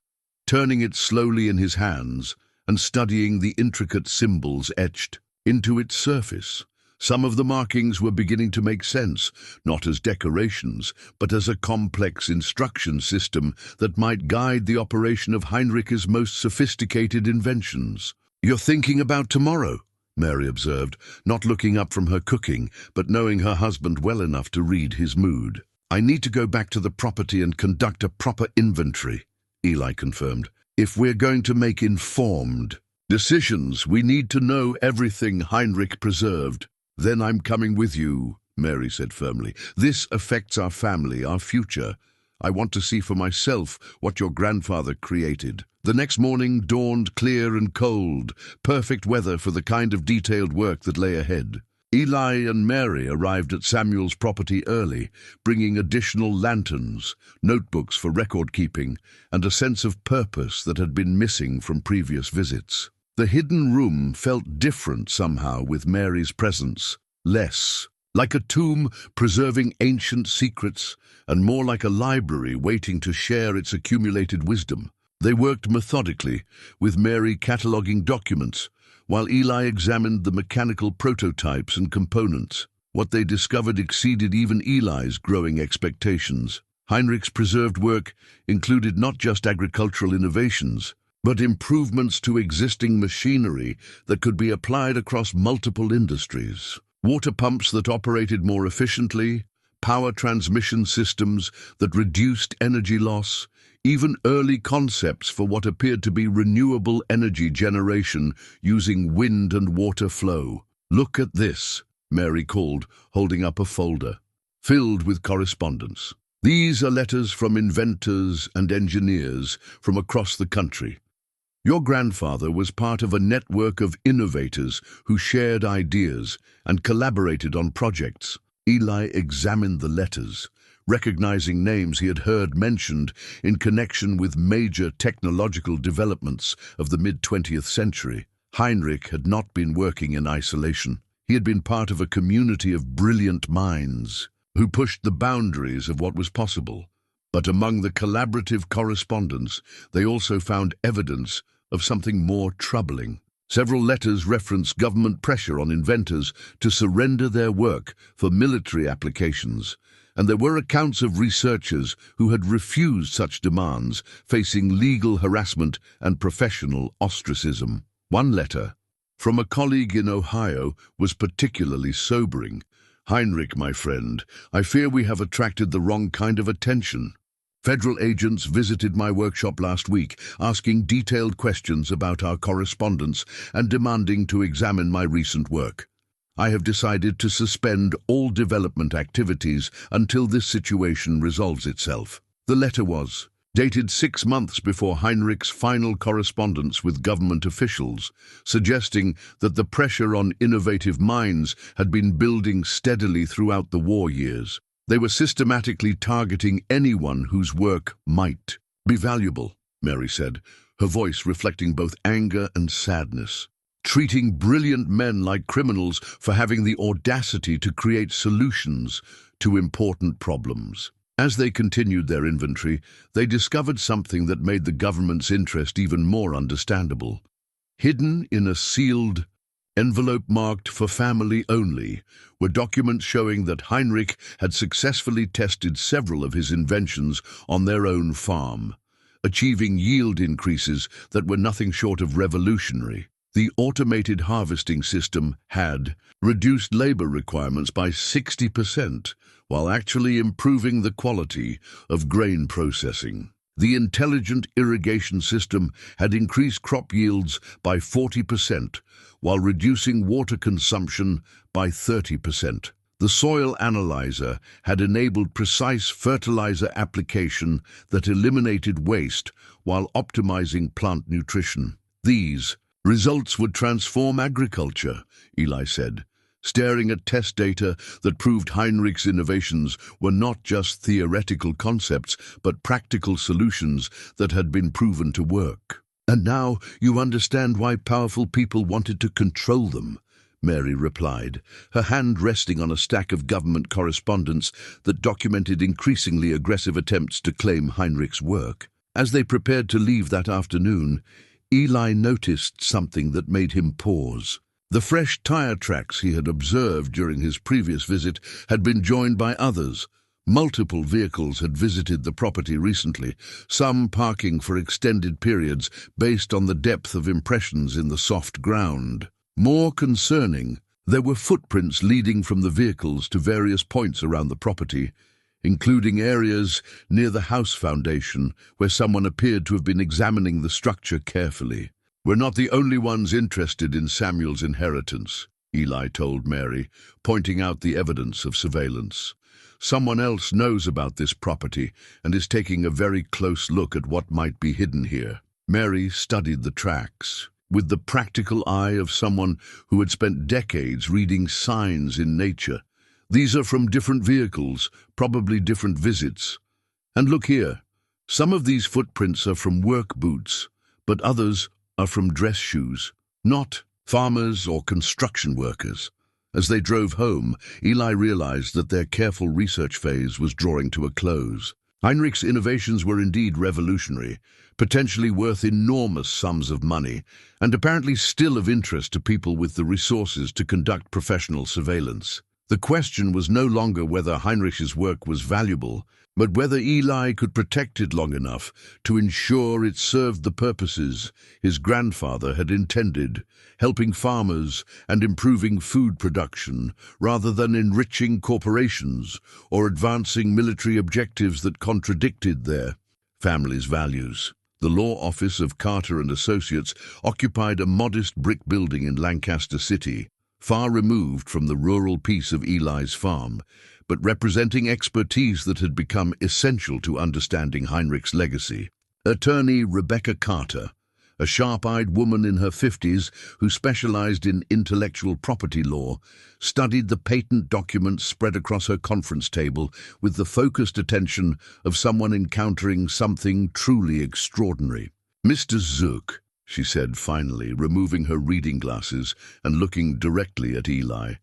turning it slowly in his hands and studying the intricate symbols etched into its surface. Some of the markings were beginning to make sense, not as decorations, but as a complex instruction system that might guide the operation of Heinrich's most sophisticated inventions. You're thinking about tomorrow, Mary observed, not looking up from her cooking, but knowing her husband well enough to read his mood. I need to go back to the property and conduct a proper inventory, Eli confirmed. If we're going to make informed decisions, we need to know everything Heinrich preserved. Then I'm coming with you, Mary said firmly. This affects our family, our future. I want to see for myself what your grandfather created. The next morning dawned clear and cold, perfect weather for the kind of detailed work that lay ahead. Eli and Mary arrived at Samuel's property early, bringing additional lanterns, notebooks for record-keeping, and a sense of purpose that had been missing from previous visits. The hidden room felt different somehow with Mary's presence, less like a tomb preserving ancient secrets, and more like a library waiting to share its accumulated wisdom. They worked methodically, with Mary cataloguing documents, while Eli examined the mechanical prototypes and components. What they discovered exceeded even Eli's growing expectations. Heinrich's preserved work included not just agricultural innovations, but improvements to existing machinery that could be applied across multiple industries. Water pumps that operated more efficiently, power transmission systems that reduced energy loss, even early concepts for what appeared to be renewable energy generation using wind and water flow. "Look at this," Mary called, holding up a folder, filled with correspondence. "These are letters from inventors and engineers from across the country. Your grandfather was part of a network of innovators who shared ideas and collaborated on projects." Eli examined the letters, recognizing names he had heard mentioned in connection with major technological developments of the mid-20th century. Heinrich had not been working in isolation. He had been part of a community of brilliant minds who pushed the boundaries of what was possible. But among the collaborative correspondence, they also found evidence of something more troubling. Several letters referenced government pressure on inventors to surrender their work for military applications, and there were accounts of researchers who had refused such demands, facing legal harassment and professional ostracism. One letter, from a colleague in Ohio, was particularly sobering. "Heinrich, my friend, I fear we have attracted the wrong kind of attention. Federal agents visited my workshop last week, asking detailed questions about our correspondence and demanding to examine my recent work. I have decided to suspend all development activities until this situation resolves itself." The letter was dated 6 months before Heinrich's final correspondence with government officials, suggesting that the pressure on innovative minds had been building steadily throughout the war years. They were systematically targeting anyone whose work might be valuable, Mary said, her voice reflecting both anger and sadness. Treating brilliant men like criminals for having the audacity to create solutions to important problems. As they continued their inventory, they discovered something that made the government's interest even more understandable. Hidden in a sealed envelope marked "for family only" were documents showing that Heinrich had successfully tested several of his inventions on their own farm, achieving yield increases that were nothing short of revolutionary. The automated harvesting system had reduced labor requirements by 60%, while actually improving the quality of grain processing. The intelligent irrigation system had increased crop yields by 40%, while reducing water consumption by 30%. The soil analyzer had enabled precise fertilizer application that eliminated waste while optimizing plant nutrition. These results would transform agriculture, Eli said, staring at test data that proved Heinrich's innovations were not just theoretical concepts, but practical solutions that had been proven to work. "And now you understand why powerful people wanted to control them," Mary replied, her hand resting on a stack of government correspondence that documented increasingly aggressive attempts to claim Heinrich's work. As they prepared to leave that afternoon, Eli noticed something that made him pause. The fresh tire tracks he had observed during his previous visit had been joined by others. Multiple vehicles had visited the property recently, some parking for extended periods based on the depth of impressions in the soft ground. More concerning, there were footprints leading from the vehicles to various points around the property, including areas near the house foundation where someone appeared to have been examining the structure carefully. "We're not the only ones interested in Samuel's inheritance," Eli told Mary, pointing out the evidence of surveillance. "Someone else knows about this property and is taking a very close look at what might be hidden here." Mary studied the tracks. with the practical eye of someone who had spent decades reading signs in nature. These are from different vehicles, probably different visits. And look here, some of these footprints are from work boots, but others are from dress shoes, not farmers or construction workers. As they drove home, Eli realized that their careful research phase was drawing to a close. Heinrich's innovations were indeed revolutionary, potentially worth enormous sums of money, and apparently still of interest to people with the resources to conduct professional surveillance. The question was no longer whether Heinrich's work was valuable, but whether Eli could protect it long enough to ensure it served the purposes his grandfather had intended, helping farmers and improving food production, rather than enriching corporations or advancing military objectives that contradicted their family's values. The law office of Carter and Associates occupied a modest brick building in Lancaster City, far removed from the rural peace of Eli's farm, but representing expertise that had become essential to understanding Heinrich's legacy. Attorney Rebecca Carter, a sharp-eyed woman in her 50s who specialized in intellectual property law, studied the patent documents spread across her conference table with the focused attention of someone encountering something truly extraordinary. "Mr. Zook," she said finally, removing her reading glasses and looking directly at Eli,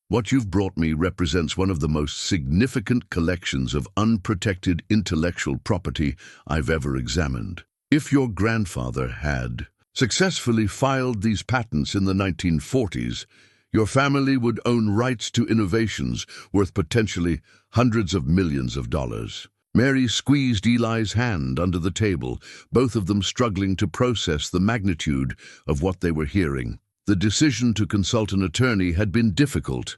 "what you've brought me represents one of the most significant collections of unprotected intellectual property I've ever examined. If your grandfather had successfully filed these patents in the 1940s, your family would own rights to innovations worth potentially hundreds of millions of dollars." Mary squeezed Eli's hand under the table, both of them struggling to process the magnitude of what they were hearing. The decision to consult an attorney had been difficult.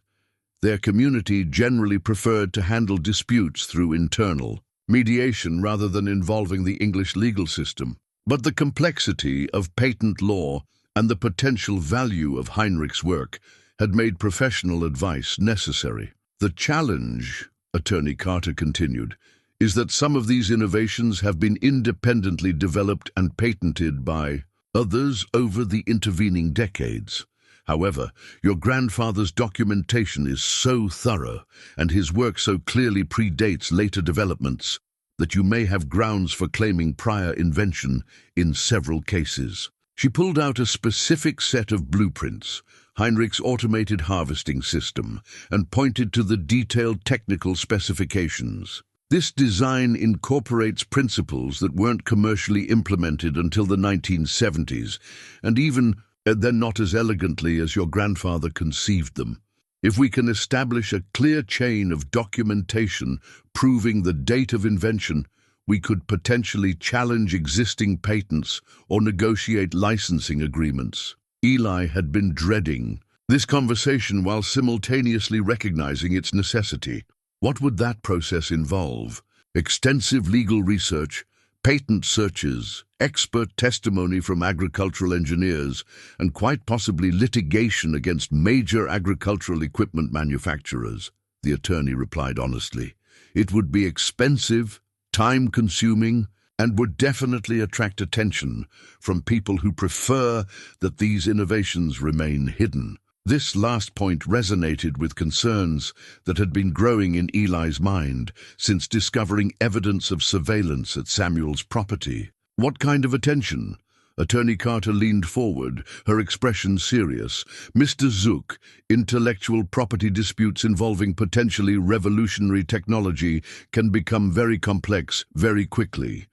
Their community generally preferred to handle disputes through internal mediation rather than involving the English legal system. But the complexity of patent law and the potential value of Heinrich's work had made professional advice necessary. "The challenge," Attorney Carter continued, "is that some of these innovations have been independently developed and patented by others over the intervening decades. However, your grandfather's documentation is so thorough, and his work so clearly predates later developments, that you may have grounds for claiming prior invention in several cases." She pulled out a specific set of blueprints, Heinrich's automated harvesting system, and pointed to the detailed technical specifications. "This design incorporates principles that weren't commercially implemented until the 1970s, and even then not as elegantly as your grandfather conceived them. If we can establish a clear chain of documentation proving the date of invention, we could potentially challenge existing patents or negotiate licensing agreements." Eli had been dreading this conversation while simultaneously recognizing its necessity. What would that process involve? Extensive legal research, patent searches, expert testimony from agricultural engineers, and quite possibly litigation against major agricultural equipment manufacturers, the attorney replied honestly. "It would be expensive, time-consuming, and would definitely attract attention from people who prefer that these innovations remain hidden." This last point resonated with concerns that had been growing in Eli's mind since discovering evidence of surveillance at Samuel's property. "What kind of attention?" Attorney Carter leaned forward, her expression serious. "Mr. Zook, intellectual property disputes involving potentially revolutionary technology can become very complex very quickly.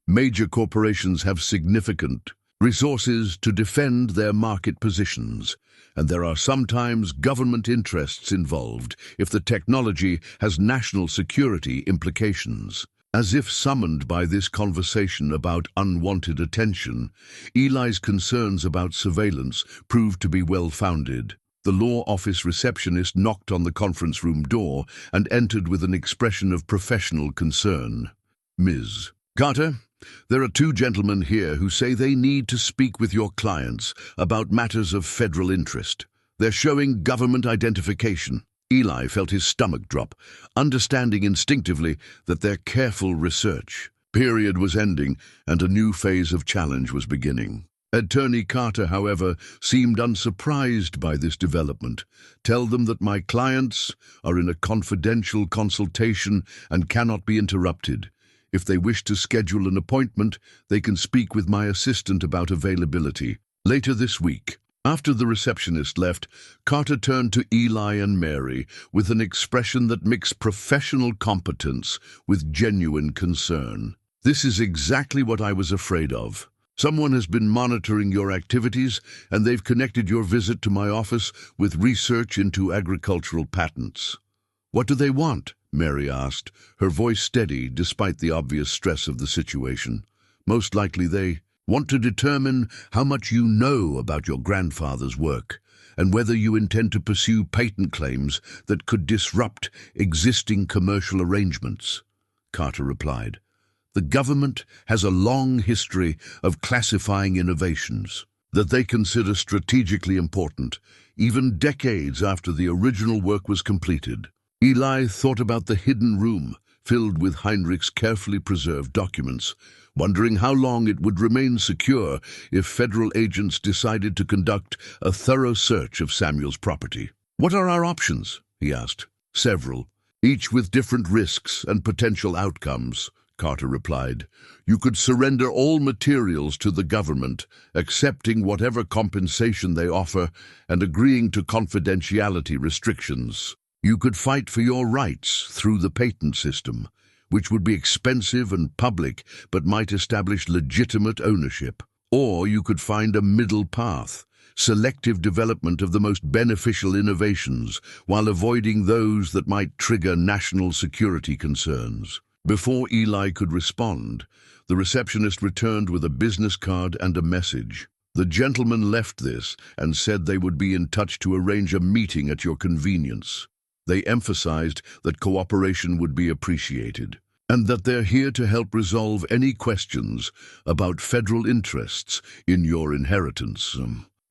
Major corporations have significant resources to defend their market positions, and there are sometimes government interests involved if the technology has national security implications." As if summoned by this conversation about unwanted attention, Eli's concerns about surveillance proved to be well-founded. The law office receptionist knocked on the conference room door and entered with an expression of professional concern. "Ms. Carter, there are two gentlemen here who say they need to speak with your clients about matters of federal interest. They're showing government identification." Eli felt his stomach drop, understanding instinctively that their careful research period was ending and a new phase of challenge was beginning. Attorney Carter, however, seemed unsurprised by this development. Tell them that my clients are in a confidential consultation and cannot be interrupted. If they wish to schedule an appointment, they can speak with my assistant about availability. Later this week, after the receptionist left, Carter turned to Eli and Mary with an expression that mixed professional competence with genuine concern. This is exactly what I was afraid of. Someone has been monitoring your activities, and they've connected your visit to my office with research into agricultural patents. What do they want? Mary asked, her voice steady despite the obvious stress of the situation. Most likely they want to determine how much you know about your grandfather's work, and whether you intend to pursue patent claims that could disrupt existing commercial arrangements, Carter replied. The government has a long history of classifying innovations that they consider strategically important, even decades after the original work was completed. Eli thought about the hidden room filled with Heinrich's carefully preserved documents, wondering how long it would remain secure if federal agents decided to conduct a thorough search of Samuel's property. What are our options? He asked. Several, each with different risks and potential outcomes, Carter replied. You could surrender all materials to the government, accepting whatever compensation they offer and agreeing to confidentiality restrictions. You could fight for your rights through the patent system, which would be expensive and public but might establish legitimate ownership. Or you could find a middle path, selective development of the most beneficial innovations while avoiding those that might trigger national security concerns. Before Eli could respond, the receptionist returned with a business card and a message. The gentleman left this and said they would be in touch to arrange a meeting at your convenience. They emphasized that cooperation would be appreciated, and that they're here to help resolve any questions about federal interests in your inheritance.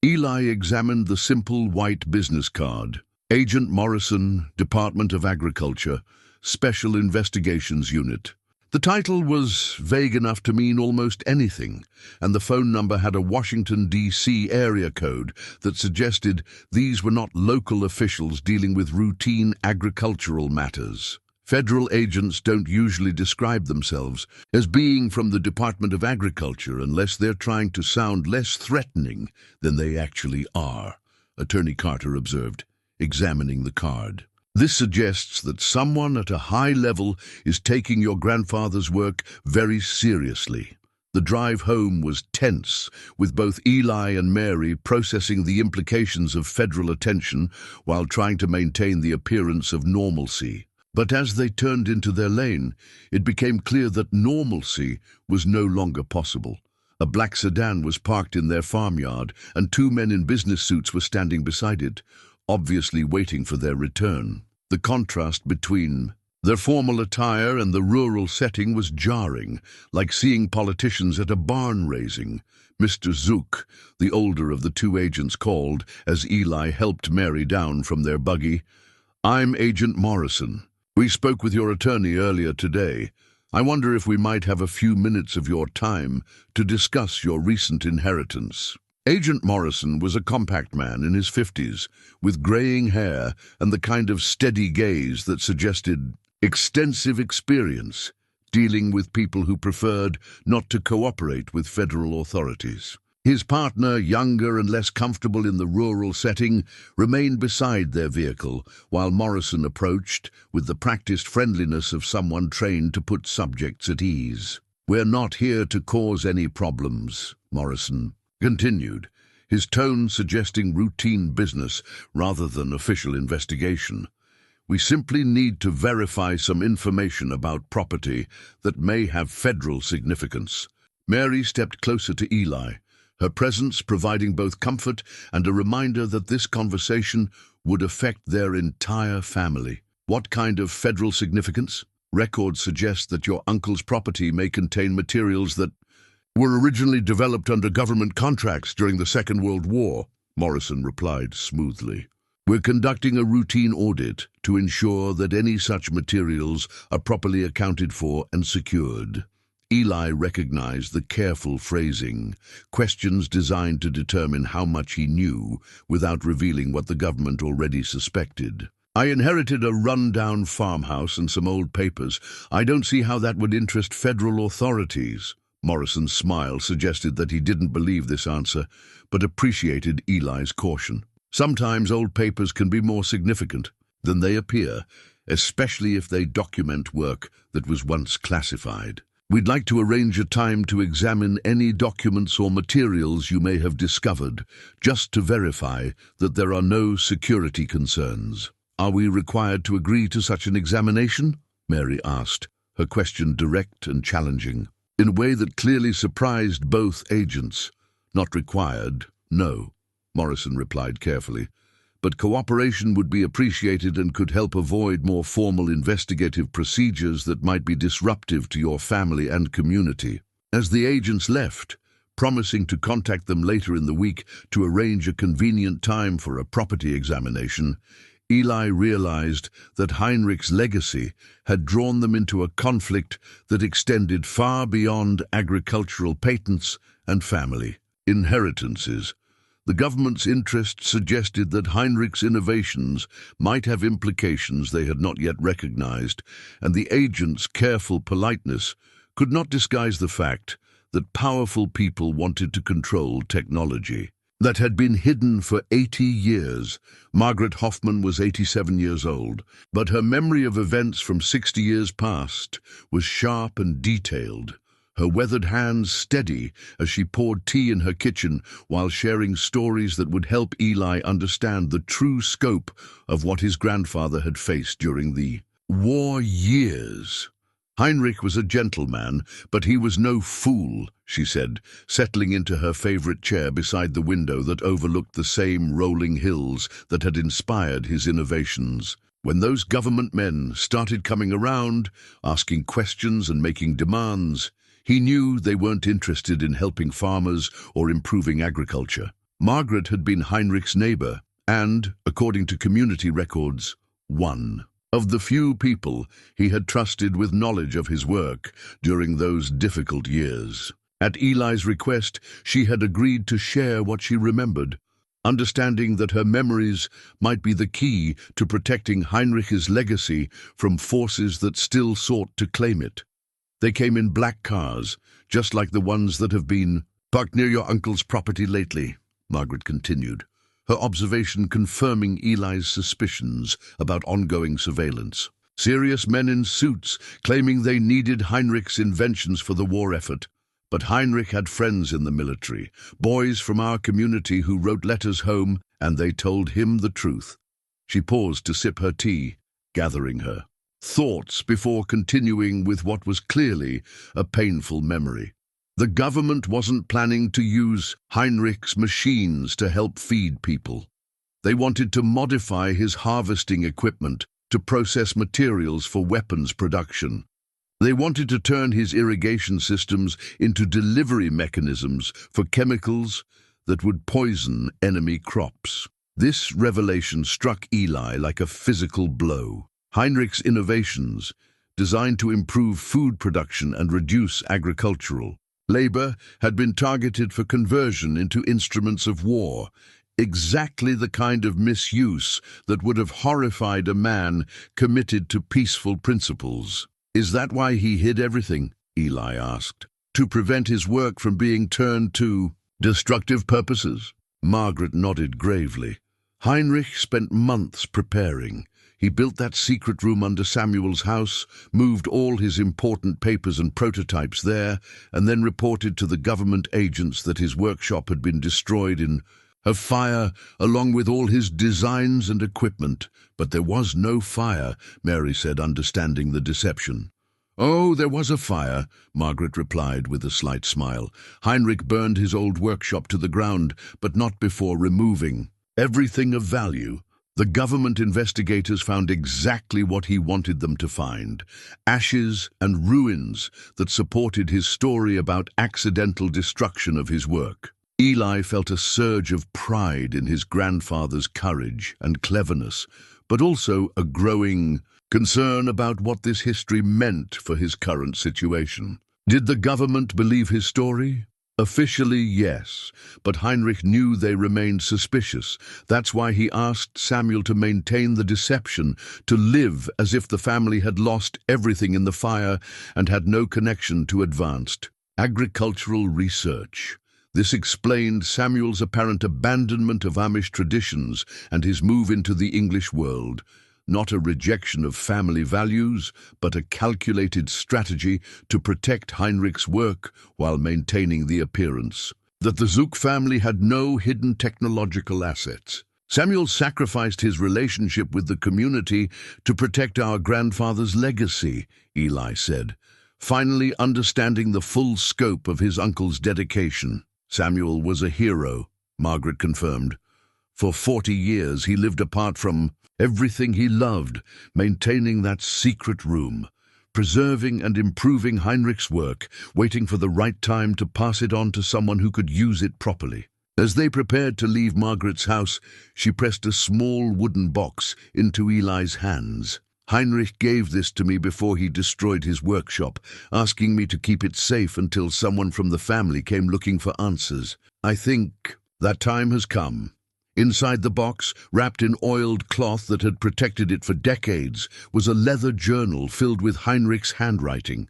Eli examined the simple white business card. Agent Morrison, Department of Agriculture, Special Investigations Unit. The title was vague enough to mean almost anything, and the phone number had a Washington, D.C. area code that suggested these were not local officials dealing with routine agricultural matters. Federal agents don't usually describe themselves as being from the Department of Agriculture unless they're trying to sound less threatening than they actually are, Attorney Carter observed, examining the card. This suggests that someone at a high level is taking your grandfather's work very seriously. The drive home was tense, with both Eli and Mary processing the implications of federal attention while trying to maintain the appearance of normalcy. But as they turned into their lane, it became clear that normalcy was no longer possible. A black sedan was parked in their farmyard, and two men in business suits were standing beside it, obviously waiting for their return. The contrast between their formal attire and the rural setting was jarring, like seeing politicians at a barn raising. Mr. Zook, the older of the two agents, called as Eli helped Mary down from their buggy. I'm Agent Morrison. We spoke with your attorney earlier today. I wonder if we might have a few minutes of your time to discuss your recent inheritance. Agent Morrison was a compact man in his 50s, with graying hair and the kind of steady gaze that suggested extensive experience dealing with people who preferred not to cooperate with federal authorities. His partner, younger and less comfortable in the rural setting, remained beside their vehicle while Morrison approached with the practiced friendliness of someone trained to put subjects at ease. We're not here to cause any problems, Morrison continued, his tone suggesting routine business rather than official investigation. We simply need to verify some information about property that may have federal significance. Mary stepped closer to Eli, her presence providing both comfort and a reminder that this conversation would affect their entire family. What kind of federal significance? Records suggest that your uncle's property may contain materials that were originally developed under government contracts during the Second World War, Morrison replied smoothly. We're conducting a routine audit to ensure that any such materials are properly accounted for and secured. Eli recognized the careful phrasing, questions designed to determine how much he knew without revealing what the government already suspected. I inherited a run-down farmhouse and some old papers. I don't see how that would interest federal authorities. Morrison's smile suggested that he didn't believe this answer, but appreciated Eli's caution. Sometimes old papers can be more significant than they appear, especially if they document work that was once classified. We'd like to arrange a time to examine any documents or materials you may have discovered, just to verify that there are no security concerns. Are we required to agree to such an examination? Mary asked, her question direct and challenging, in a way that clearly surprised both agents. Not required, no, Morrison replied carefully. But cooperation would be appreciated and could help avoid more formal investigative procedures that might be disruptive to your family and community. As the agents left, promising to contact them later in the week to arrange a convenient time for a property examination, Eli realized that Heinrich's legacy had drawn them into a conflict that extended far beyond agricultural patents and family inheritances. The government's interest suggested that Heinrich's innovations might have implications they had not yet recognized, and the agent's careful politeness could not disguise the fact that powerful people wanted to control technology that had been hidden for 80 years. Margaret Hoffman was 87 years old, but her memory of events from 60 years past was sharp and detailed, her weathered hands steady as she poured tea in her kitchen while sharing stories that would help Eli understand the true scope of what his grandfather had faced during the war years. Heinrich was a gentleman, but he was no fool, she said, settling into her favorite chair beside the window that overlooked the same rolling hills that had inspired his innovations. When those government men started coming around, asking questions and making demands, he knew they weren't interested in helping farmers or improving agriculture. Margaret had been Heinrich's neighbor and, according to community records, one of the few people he had trusted with knowledge of his work during those difficult years. At Eli's request, she had agreed to share what she remembered, understanding that her memories might be the key to protecting Heinrich's legacy from forces that still sought to claim it. They came in black cars, just like the ones that have been parked near your uncle's property lately, Margaret continued, her observation confirming Eli's suspicions about ongoing surveillance. Serious men in suits claiming they needed Heinrich's inventions for the war effort. But Heinrich had friends in the military, boys from our community who wrote letters home, and they told him the truth. She paused to sip her tea, gathering her thoughts before continuing with what was clearly a painful memory. The government wasn't planning to use Heinrich's machines to help feed people. They wanted to modify his harvesting equipment to process materials for weapons production. They wanted to turn his irrigation systems into delivery mechanisms for chemicals that would poison enemy crops. This revelation struck Eli like a physical blow. Heinrich's innovations, designed to improve food production and reduce agricultural labor, had been targeted for conversion into instruments of war, exactly the kind of misuse that would have horrified a man committed to peaceful principles. Is that why he hid everything? Eli asked. To prevent his work from being turned to destructive purposes? Margaret nodded gravely. Heinrich spent months preparing. He built that secret room under Samuel's house, moved all his important papers and prototypes there, and then reported to the government agents that his workshop had been destroyed in a fire, along with all his designs and equipment. But there was no fire, Mary said, understanding the deception. Oh, there was a fire, Margaret replied with a slight smile. Heinrich burned his old workshop to the ground, but not before removing everything of value. The government investigators found exactly what he wanted them to find: ashes and ruins that supported his story about accidental destruction of his work. Eli felt a surge of pride in his grandfather's courage and cleverness, but also a growing concern about what this history meant for his current situation. Did the government believe his story? Officially, yes, but Heinrich knew they remained suspicious. That's why he asked Samuel to maintain the deception, to live as if the family had lost everything in the fire and had no connection to advanced agricultural research. This explained Samuel's apparent abandonment of Amish traditions and his move into the English world. Not a rejection of family values, but a calculated strategy to protect Heinrich's work while maintaining the appearance that the Zook family had no hidden technological assets. Samuel sacrificed his relationship with the community to protect our grandfather's legacy, Eli said, finally understanding the full scope of his uncle's dedication. Samuel was a hero, Margaret confirmed. For 40 years he lived apart from everything he loved, maintaining that secret room, preserving and improving Heinrich's work, waiting for the right time to pass it on to someone who could use it properly. As they prepared to leave Margaret's house, she pressed a small wooden box into Eli's hands. Heinrich gave this to me before he destroyed his workshop, asking me to keep it safe until someone from the family came looking for answers. I think that time has come. Inside the box, wrapped in oiled cloth that had protected it for decades, was a leather journal filled with Heinrich's handwriting.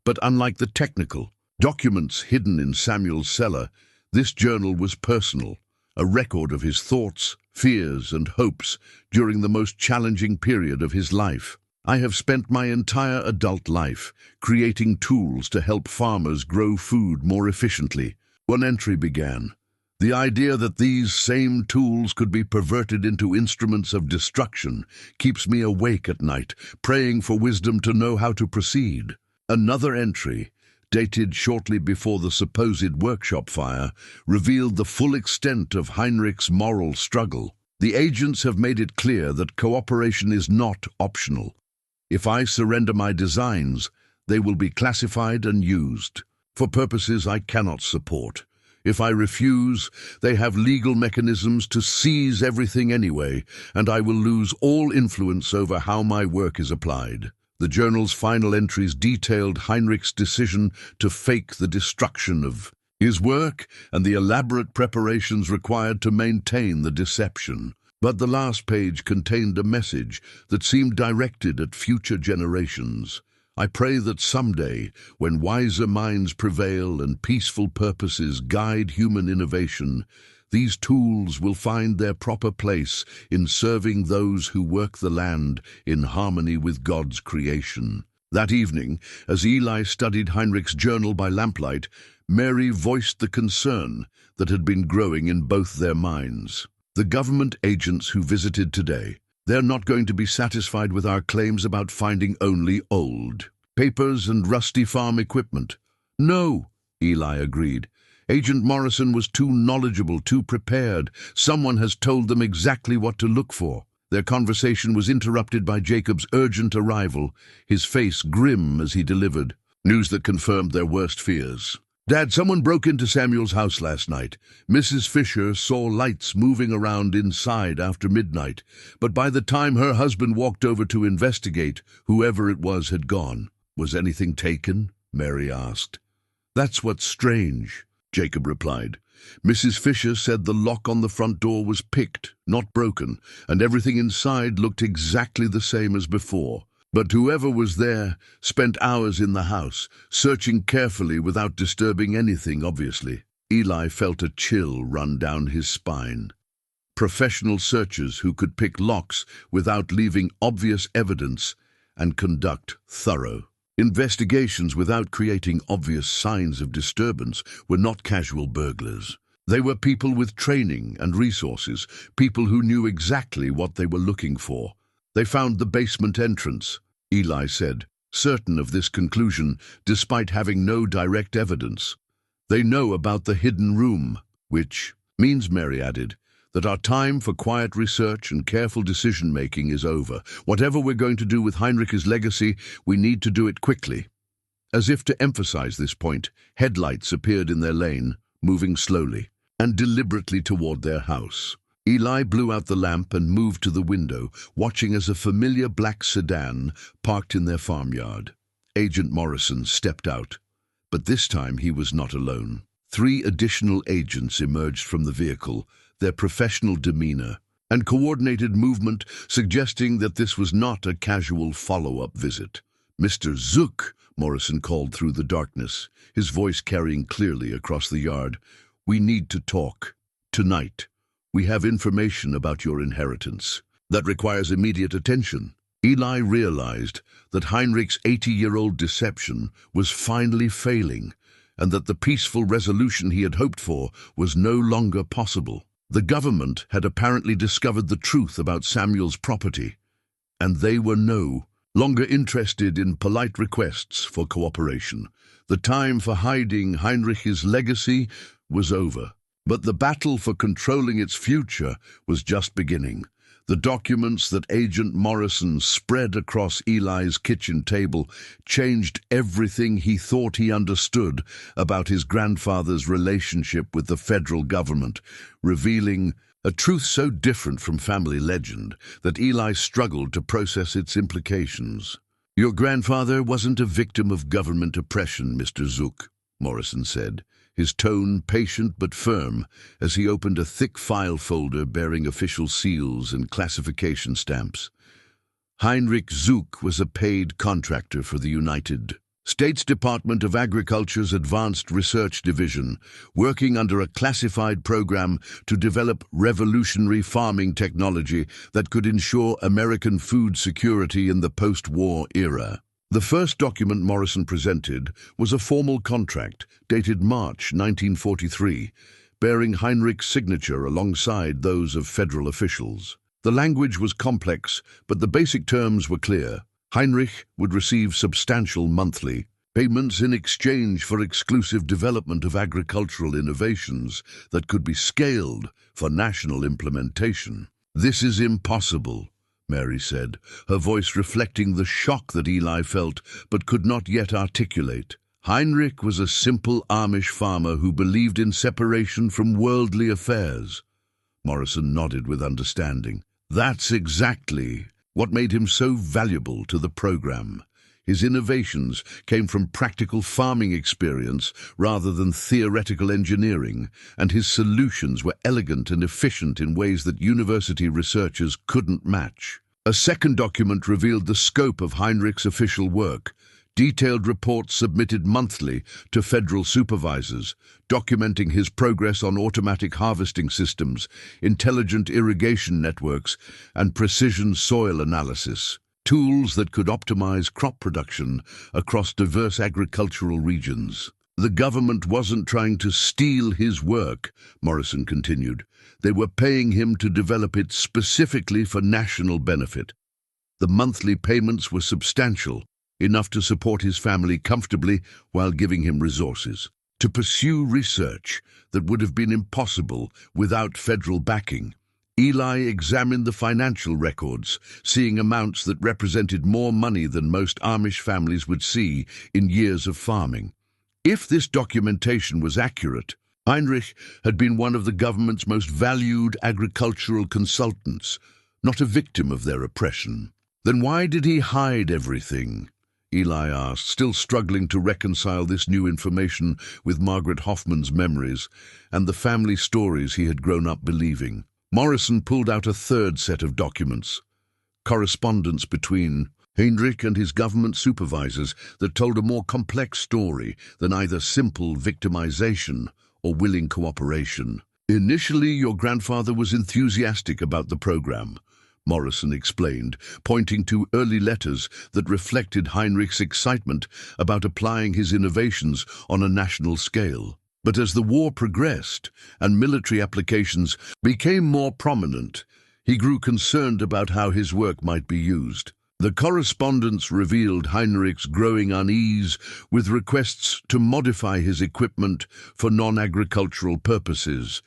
But unlike the technical documents hidden in Samuel's cellar, this journal was personal, a record of his thoughts, fears, and hopes during the most challenging period of his life. I have spent my entire adult life creating tools to help farmers grow food more efficiently. One entry began. The idea that these same tools could be perverted into instruments of destruction keeps me awake at night, praying for wisdom to know how to proceed. Another entry, dated shortly before the supposed workshop fire, revealed the full extent of Heinrich's moral struggle. The agents have made it clear that cooperation is not optional. If I surrender my designs, they will be classified and used for purposes I cannot support. If I refuse, they have legal mechanisms to seize everything anyway, and I will lose all influence over how my work is applied. The journal's final entries detailed Heinrich's decision to fake the destruction of his work and the elaborate preparations required to maintain the deception. But the last page contained a message that seemed directed at future generations. I pray that someday, when wiser minds prevail and peaceful purposes guide human innovation, these tools will find their proper place in serving those who work the land in harmony with God's creation. That evening, as Eli studied Heinrich's journal by lamplight, Mary voiced the concern that had been growing in both their minds. The government agents who visited today, they're not going to be satisfied with our claims about finding only old papers and rusty farm equipment. No, Eli agreed. Agent Morrison was too knowledgeable, too prepared. Someone has told them exactly what to look for. Their conversation was interrupted by Jacob's urgent arrival, his face grim as he delivered news that confirmed their worst fears. Dad, someone broke into Samuel's house last night. Mrs. Fisher saw lights moving around inside after midnight, but by the time her husband walked over to investigate, whoever it was had gone. Was anything taken? Mary asked. That's what's strange, Jacob replied. Mrs. Fisher said the lock on the front door was picked, not broken, and everything inside looked exactly the same as before. But whoever was there spent hours in the house, searching carefully without disturbing anything, obviously. Eli felt a chill run down his spine. Professional searchers who could pick locks without leaving obvious evidence and conduct thorough investigations without creating obvious signs of disturbance were not casual burglars. They were people with training and resources, people who knew exactly what they were looking for. They found the basement entrance, Eli said, certain of this conclusion despite having no direct evidence. They know about the hidden room, which means, Mary added, that our time for quiet research and careful decision-making is over. Whatever we're going to do with Heinrich's legacy, we need to do it quickly. As if to emphasize this point, headlights appeared in their lane, moving slowly and deliberately toward their house. Eli blew out the lamp and moved to the window, watching as a familiar black sedan parked in their farmyard. Agent Morrison stepped out. But this time he was not alone. 3 additional agents emerged from the vehicle, their professional demeanor and coordinated movement suggesting that this was not a casual follow-up visit. "Mr. Zook," Morrison called through the darkness, his voice carrying clearly across the yard. "We need to talk. Tonight. We have information about your inheritance that requires immediate attention." Eli realized that Heinrich's 80-year-old deception was finally failing, and that the peaceful resolution he had hoped for was no longer possible. The government had apparently discovered the truth about Samuel's property, and they were no longer interested in polite requests for cooperation. The time for hiding Heinrich's legacy was over, but the battle for controlling its future was just beginning. The documents that Agent Morrison spread across Eli's kitchen table changed everything he thought he understood about his grandfather's relationship with the federal government, revealing a truth so different from family legend that Eli struggled to process its implications. "Your grandfather wasn't a victim of government oppression, Mr. Zook," Morrison said, his tone patient but firm as he opened a thick file folder bearing official seals and classification stamps. "Heinrich Zook was a paid contractor for the United States Department of Agriculture's Advanced Research Division, working under a classified program to develop revolutionary farming technology that could ensure American food security in the post-war era." The first document Morrison presented was a formal contract dated March 1943, bearing Heinrich's signature alongside those of federal officials. The language was complex, but the basic terms were clear. Heinrich would receive substantial monthly payments in exchange for exclusive development of agricultural innovations that could be scaled for national implementation. "This is impossible," Mary said, her voice reflecting the shock that Eli felt but could not yet articulate. "Heinrich was a simple Amish farmer who believed in separation from worldly affairs." Morrison nodded with understanding. "That's exactly what made him so valuable to the program. His innovations came from practical farming experience rather than theoretical engineering, and his solutions were elegant and efficient in ways that university researchers couldn't match." A second document revealed the scope of Heinrich's official work. Detailed reports submitted monthly to federal supervisors, documenting his progress on automatic harvesting systems, intelligent irrigation networks, and precision soil analysis, tools that could optimize crop production across diverse agricultural regions. "The government wasn't trying to steal his work," Morrison continued. "They were paying him to develop it specifically for national benefit. The monthly payments were substantial, enough to support his family comfortably while giving him resources to pursue research that would have been impossible without federal backing." Eli examined the financial records, seeing amounts that represented more money than most Amish families would see in years of farming. If this documentation was accurate, Heinrich had been one of the government's most valued agricultural consultants, not a victim of their oppression. "Then why did he hide everything?" Eli asked, still struggling to reconcile this new information with Margaret Hoffman's memories and the family stories he had grown up believing. Morrison pulled out a third set of documents, correspondence between Heinrich and his government supervisors that told a more complex story than either simple victimization or willing cooperation. "Initially, your grandfather was enthusiastic about the program," Morrison explained, pointing to early letters that reflected Heinrich's excitement about applying his innovations on a national scale. But as the war progressed and military applications became more prominent, he grew concerned about how his work might be used. The correspondence revealed Heinrich's growing unease with requests to modify his equipment for non-agricultural purposes,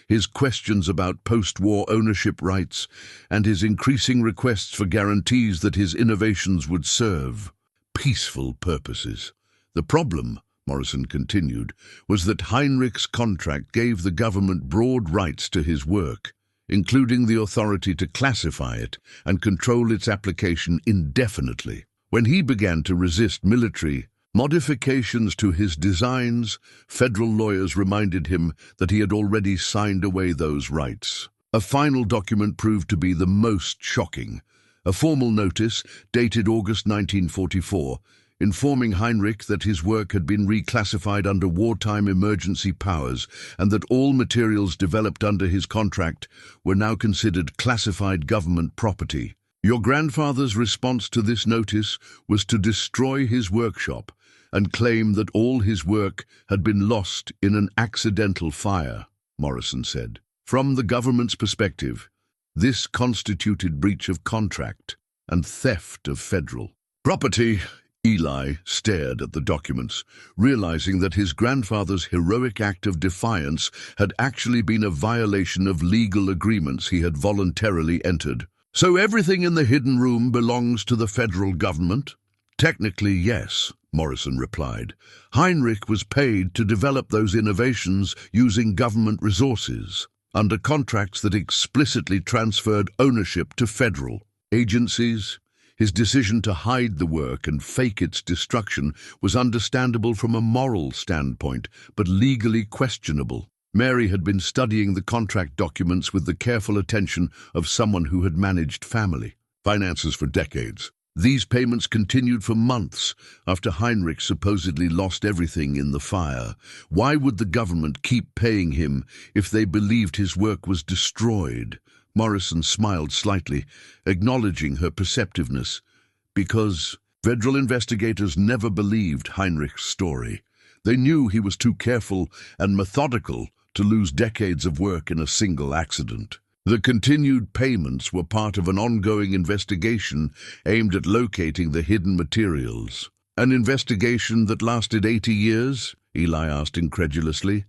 his questions about post-war ownership rights, and his increasing requests for guarantees that his innovations would serve peaceful purposes. The problem, Morrison continued, was that Heinrich's contract gave the government broad rights to his work, including the authority to classify it and control its application indefinitely. When he began to resist military Modifications to his designs, federal lawyers reminded him that he had already signed away those rights. A final document proved to be the most shocking. A formal notice, dated August 1944, informing Heinrich that his work had been reclassified under wartime emergency powers and that all materials developed under his contract were now considered classified government property. Your grandfather's response to this notice was to destroy his workshop and claim that all his work had been lost in an accidental fire, Morrison said. From the government's perspective, this constituted breach of contract and theft of federal property. Eli stared at the documents, realizing that his grandfather's heroic act of defiance had actually been a violation of legal agreements he had voluntarily entered. So everything in the hidden room belongs to the federal government? Technically, yes, Morrison replied. Heinrich was paid to develop those innovations using government resources, under contracts that explicitly transferred ownership to federal agencies. His decision to hide the work and fake its destruction was understandable from a moral standpoint, but legally questionable. Mary had been studying the contract documents with the careful attention of someone who had managed family finances for decades. These payments continued for months after Heinrich supposedly lost everything in the fire. Why would the government keep paying him if they believed his work was destroyed? Morrison smiled slightly, acknowledging her perceptiveness. Because federal investigators never believed Heinrich's story. They knew he was too careful and methodical to lose decades of work in a single accident. The continued payments were part of an ongoing investigation aimed at locating the hidden materials. An investigation that lasted 80 years? Eli asked incredulously.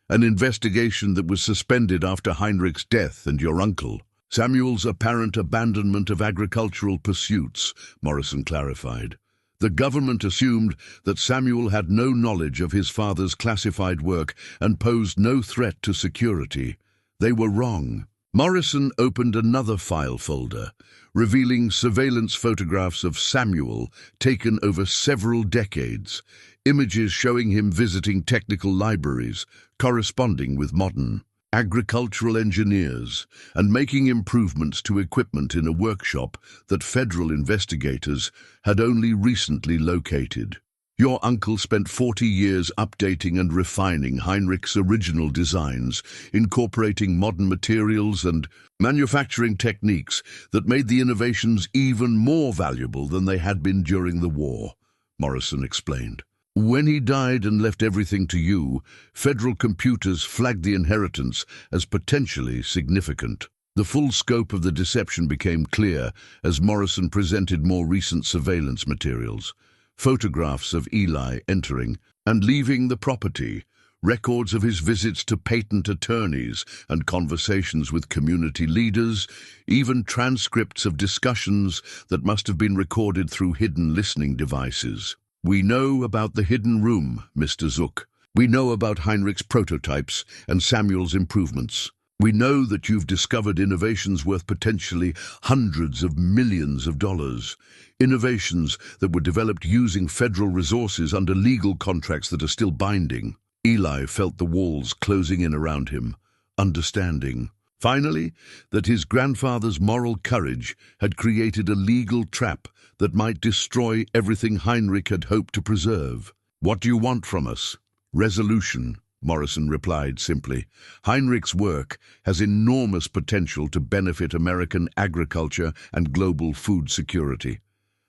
An investigation that was suspended after Heinrich's death and your uncle. Samuel's apparent abandonment of agricultural pursuits, Morrison clarified. The government assumed that Samuel had no knowledge of his father's classified work and posed no threat to security. They were wrong. Morrison opened another file folder, revealing surveillance photographs of Samuel taken over several decades, images showing him visiting technical libraries, corresponding with modern agricultural engineers, and making improvements to equipment in a workshop that federal investigators had only recently located. Your uncle spent 40 years updating and refining Heinrich's original designs, incorporating modern materials and manufacturing techniques that made the innovations even more valuable than they had been during the war, Morrison explained. When he died and left everything to you, federal computers flagged the inheritance as potentially significant. The full scope of the deception became clear as Morrison presented more recent surveillance materials. Photographs of Eli entering and leaving the property, records of his visits to patent attorneys and conversations with community leaders, even transcripts of discussions that must have been recorded through hidden listening devices. We know about the hidden room, Mr. Zook. We know about Heinrich's prototypes and Samuel's improvements. We know that you've discovered innovations worth potentially hundreds of millions of dollars. Innovations that were developed using federal resources under legal contracts that are still binding. Eli felt the walls closing in around him, understanding. Finally, that his grandfather's moral courage had created a legal trap that might destroy everything Heinrich had hoped to preserve. What do you want from us? Resolution, Morrison replied simply. Heinrich's work has enormous potential to benefit American agriculture and global food security.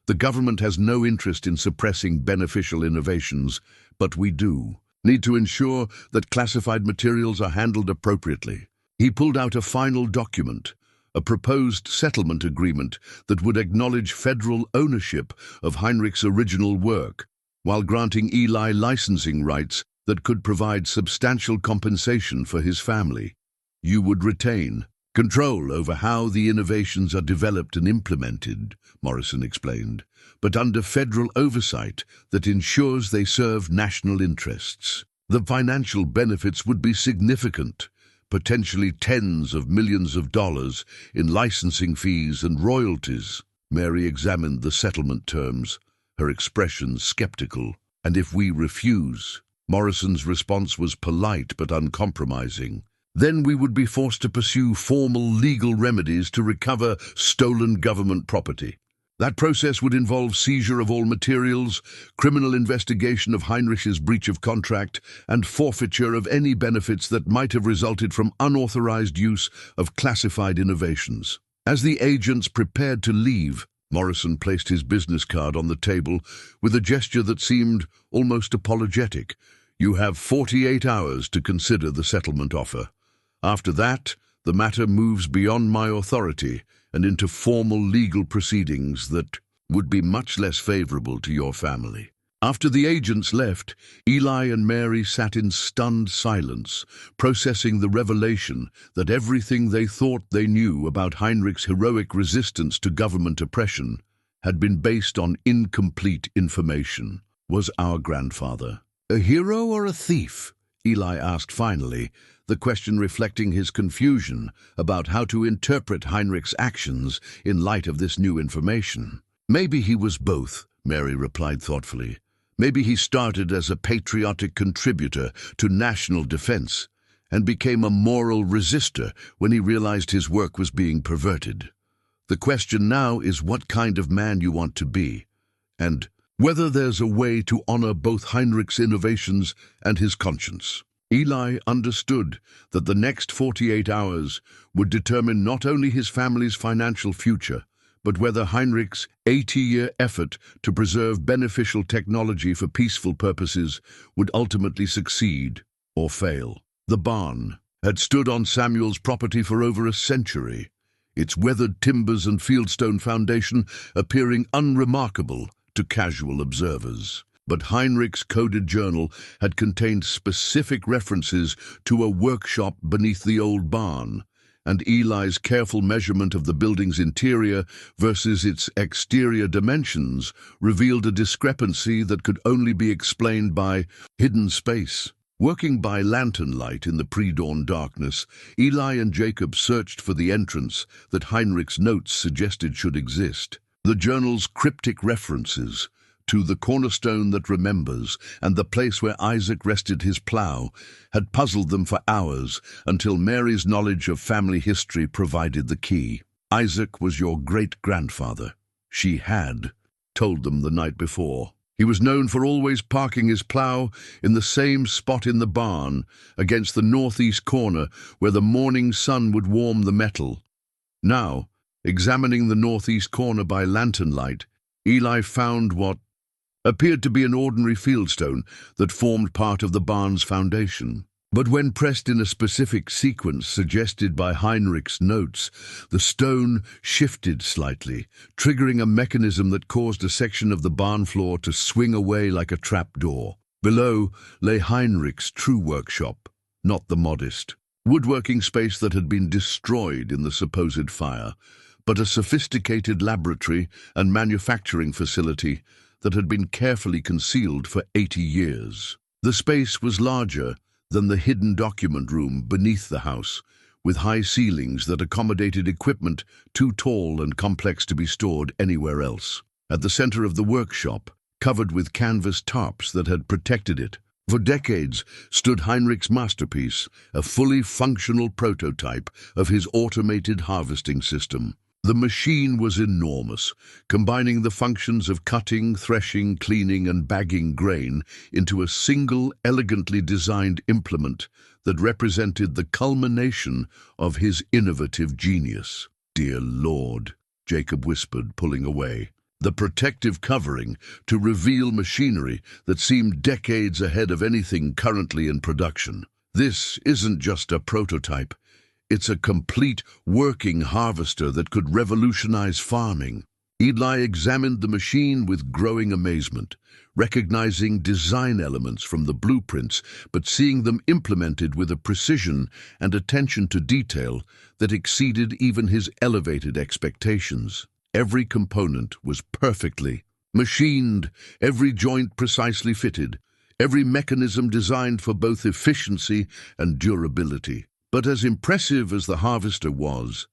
The government has no interest in suppressing beneficial innovations, but we do need to ensure that classified materials are handled appropriately. He pulled out a final document, a proposed settlement agreement that would acknowledge federal ownership of Heinrich's original work, while granting Eli licensing rights that could provide substantial compensation for his family. You would retain control over how the innovations are developed and implemented, Morrison explained, but under federal oversight that ensures they serve national interests. The financial benefits would be significant, potentially tens of millions of dollars in licensing fees and royalties. Mary examined the settlement terms, her expression skeptical. And if we refuse? Morrison's response was polite but uncompromising. Then we would be forced to pursue formal legal remedies to recover stolen government property. That process would involve seizure of all materials, criminal investigation of Heinrich's breach of contract, and forfeiture of any benefits that might have resulted from unauthorized use of classified innovations. As the agents prepared to leave, Morrison placed his business card on the table with a gesture that seemed almost apologetic. "You have 48 hours to consider the settlement offer. After that, the matter moves beyond my authority and into formal legal proceedings that would be much less favorable to your family." After the agents left, Eli and Mary sat in stunned silence, processing the revelation that everything they thought they knew about Heinrich's heroic resistance to government oppression had been based on incomplete information. "Was our grandfather a hero or a thief?" Eli asked finally, the question reflecting his confusion about how to interpret Heinrich's actions in light of this new information. "Maybe he was both," Mary replied thoughtfully. "Maybe he started as a patriotic contributor to national defense and became a moral resistor when he realized his work was being perverted. The question now is what kind of man you want to be, and whether there's a way to honor both Heinrich's innovations and his conscience." Eli understood that the next 48 hours would determine not only his family's financial future, but whether Heinrich's 80-year effort to preserve beneficial technology for peaceful purposes would ultimately succeed or fail. The barn had stood on Samuel's property for over a century, its weathered timbers and fieldstone foundation appearing unremarkable to casual observers. But Heinrich's coded journal had contained specific references to a workshop beneath the old barn, and Eli's careful measurement of the building's interior versus its exterior dimensions revealed a discrepancy that could only be explained by hidden space. Working by lantern light in the pre-dawn darkness, Eli and Jacob searched for the entrance that Heinrich's notes suggested should exist. The journal's cryptic references to the cornerstone that remembers and the place where Isaac rested his plow had puzzled them for hours until Mary's knowledge of family history provided the key. "Isaac was your great-grandfather," she had told them the night before. "He was known for always parking his plow in the same spot in the barn, against the northeast corner where the morning sun would warm the metal." Now, examining the northeast corner by lantern light, Eli found what appeared to be an ordinary fieldstone that formed part of the barn's foundation. But when pressed in a specific sequence suggested by Heinrich's notes, the stone shifted slightly, triggering a mechanism that caused a section of the barn floor to swing away like a trapdoor. Below lay Heinrich's true workshop, not the modest woodworking space that had been destroyed in the supposed fire, but a sophisticated laboratory and manufacturing facility that had been carefully concealed for 80 years. The space was larger than the hidden document room beneath the house, with high ceilings that accommodated equipment too tall and complex to be stored anywhere else. At the center of the workshop, covered with canvas tarps that had protected it for decades, stood Heinrich's masterpiece, a fully functional prototype of his automated harvesting system. The machine was enormous, combining the functions of cutting, threshing, cleaning, and bagging grain into a single, elegantly designed implement that represented the culmination of his innovative genius. "Dear Lord," Jacob whispered, pulling away. The protective covering to reveal machinery that seemed decades ahead of anything currently in production. "This isn't just a prototype. It's a complete working harvester that could revolutionize farming." Eli examined the machine with growing amazement, recognizing design elements from the blueprints, but seeing them implemented with a precision and attention to detail that exceeded even his elevated expectations. Every component was perfectly machined, every joint precisely fitted, every mechanism designed for both efficiency and durability. But as impressive as the harvester was,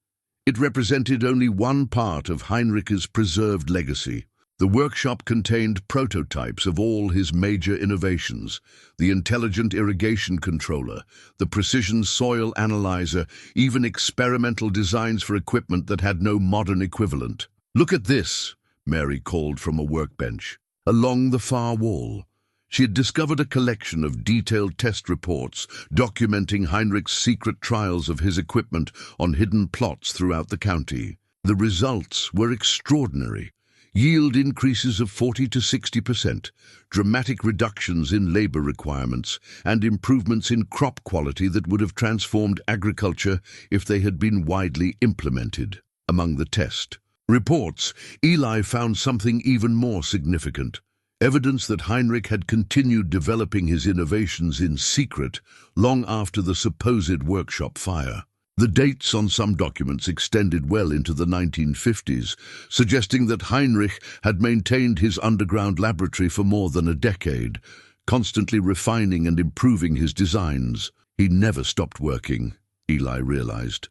it represented only one part of Heinrich's preserved legacy. The workshop contained prototypes of all his major innovations: the intelligent irrigation controller, the precision soil analyzer, even experimental designs for equipment that had no modern equivalent. "Look at this," Mary called from a workbench. Along the far wall, she had discovered a collection of detailed test reports documenting Heinrich's secret trials of his equipment on hidden plots throughout the county. The results were extraordinary. Yield increases of 40 to 60%, dramatic reductions in labor requirements, and improvements in crop quality that would have transformed agriculture if they had been widely implemented. Among the test reports, Eli found something even more significant: evidence that Heinrich had continued developing his innovations in secret long after the supposed workshop fire. The dates on some documents extended well into the 1950s, suggesting that Heinrich had maintained his underground laboratory for more than a decade, constantly refining and improving his designs. He never stopped working, Eli realized.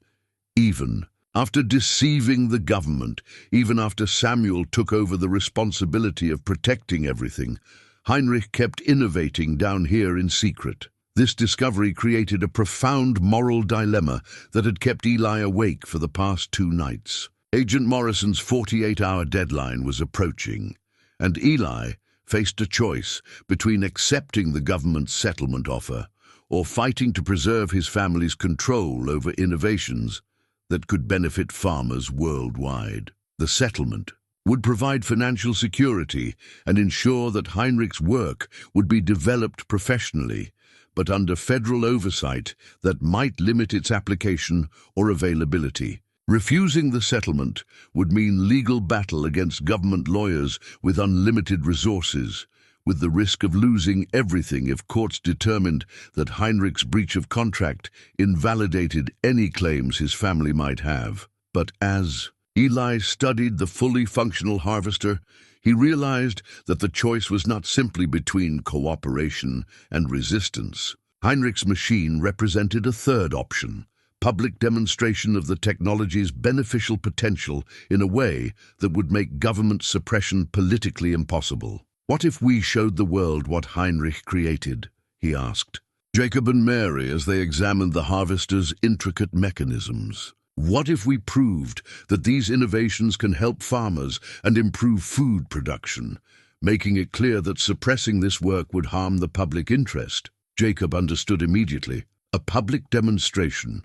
Even after deceiving the government, even after Samuel took over the responsibility of protecting everything, Heinrich kept innovating down here in secret. This discovery created a profound moral dilemma that had kept Eli awake for the past 2 nights. Agent Morrison's 48-hour deadline was approaching, and Eli faced a choice between accepting the government's settlement offer or fighting to preserve his family's control over innovations that could benefit farmers worldwide. The settlement would provide financial security and ensure that Heinrich's work would be developed professionally, but under federal oversight that might limit its application or availability. Refusing the settlement would mean legal battle against government lawyers with unlimited resources, with the risk of losing everything if courts determined that Heinrich's breach of contract invalidated any claims his family might have. But as Eli studied the fully functional harvester, he realized that the choice was not simply between cooperation and resistance. Heinrich's machine represented a third option: public demonstration of the technology's beneficial potential in a way that would make government suppression politically impossible. "What if we showed the world what Heinrich created?" he asked Jacob and Mary as they examined the harvester's intricate mechanisms. "What if we proved that these innovations can help farmers and improve food production, making it clear that suppressing this work would harm the public interest?" Jacob understood immediately. A public demonstration.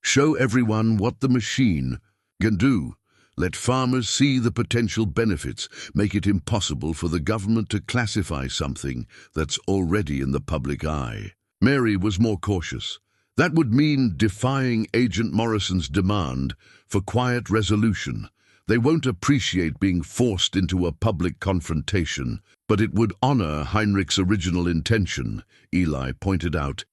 Show everyone what the machine can do. Let farmers see the potential benefits. Make it impossible for the government to classify something that's already in the public eye. Mary was more cautious. That would mean defying Agent Morrison's demand for quiet resolution. They won't appreciate being forced into a public confrontation, but it would honor Heinrich's original intention, Eli pointed out.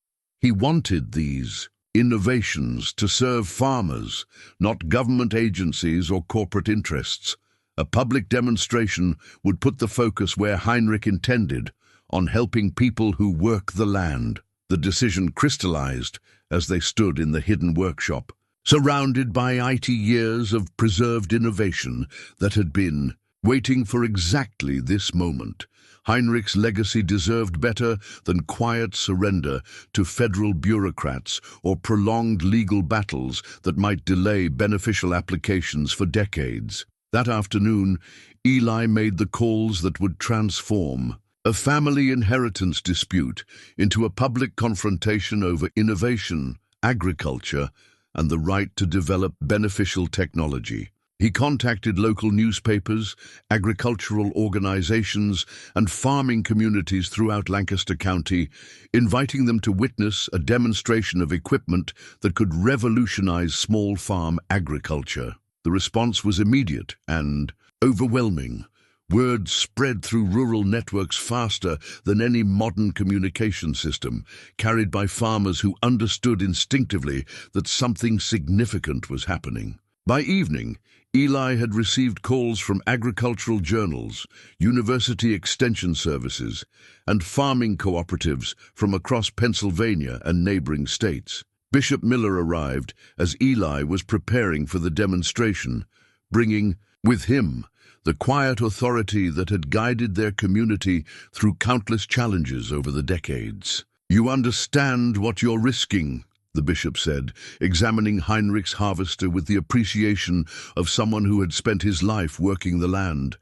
He wanted these innovations to serve farmers, not government agencies or corporate interests. A public demonstration would put the focus where Heinrich intended, on helping people who work the land. The decision crystallized as they stood in the hidden workshop, surrounded by 80 years of preserved innovation that had been waiting for exactly this moment. Heinrich's legacy deserved better than quiet surrender to federal bureaucrats or prolonged legal battles that might delay beneficial applications for decades. That afternoon, Eli made the calls that would transform a family inheritance dispute into a public confrontation over innovation, agriculture, and the right to develop beneficial technology. He contacted local newspapers, agricultural organizations, and farming communities throughout Lancaster County, inviting them to witness a demonstration of equipment that could revolutionize small farm agriculture. The response was immediate and overwhelming. Word spread through rural networks faster than any modern communication system, carried by farmers who understood instinctively that something significant was happening. By evening, Eli had received calls from agricultural journals, university extension services, and farming cooperatives from across Pennsylvania and neighboring states. Bishop Miller arrived as Eli was preparing for the demonstration, bringing with him the quiet authority that had guided their community through countless challenges over the decades. "You understand what you're risking," the bishop said, examining Heinrich's harvester with the appreciation of someone who had spent his life working the land.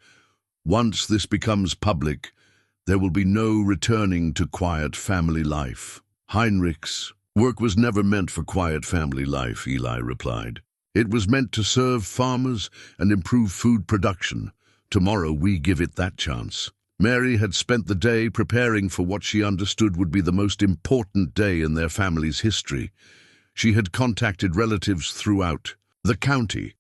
"Once this becomes public, there will be no returning to quiet family life." Heinrich's work was never meant for quiet family life, Eli replied. "It was meant to serve farmers and improve food production. Tomorrow we give it that chance." Mary had spent the day preparing for what she understood would be the most important day in their family's history. She had contacted relatives throughout the county,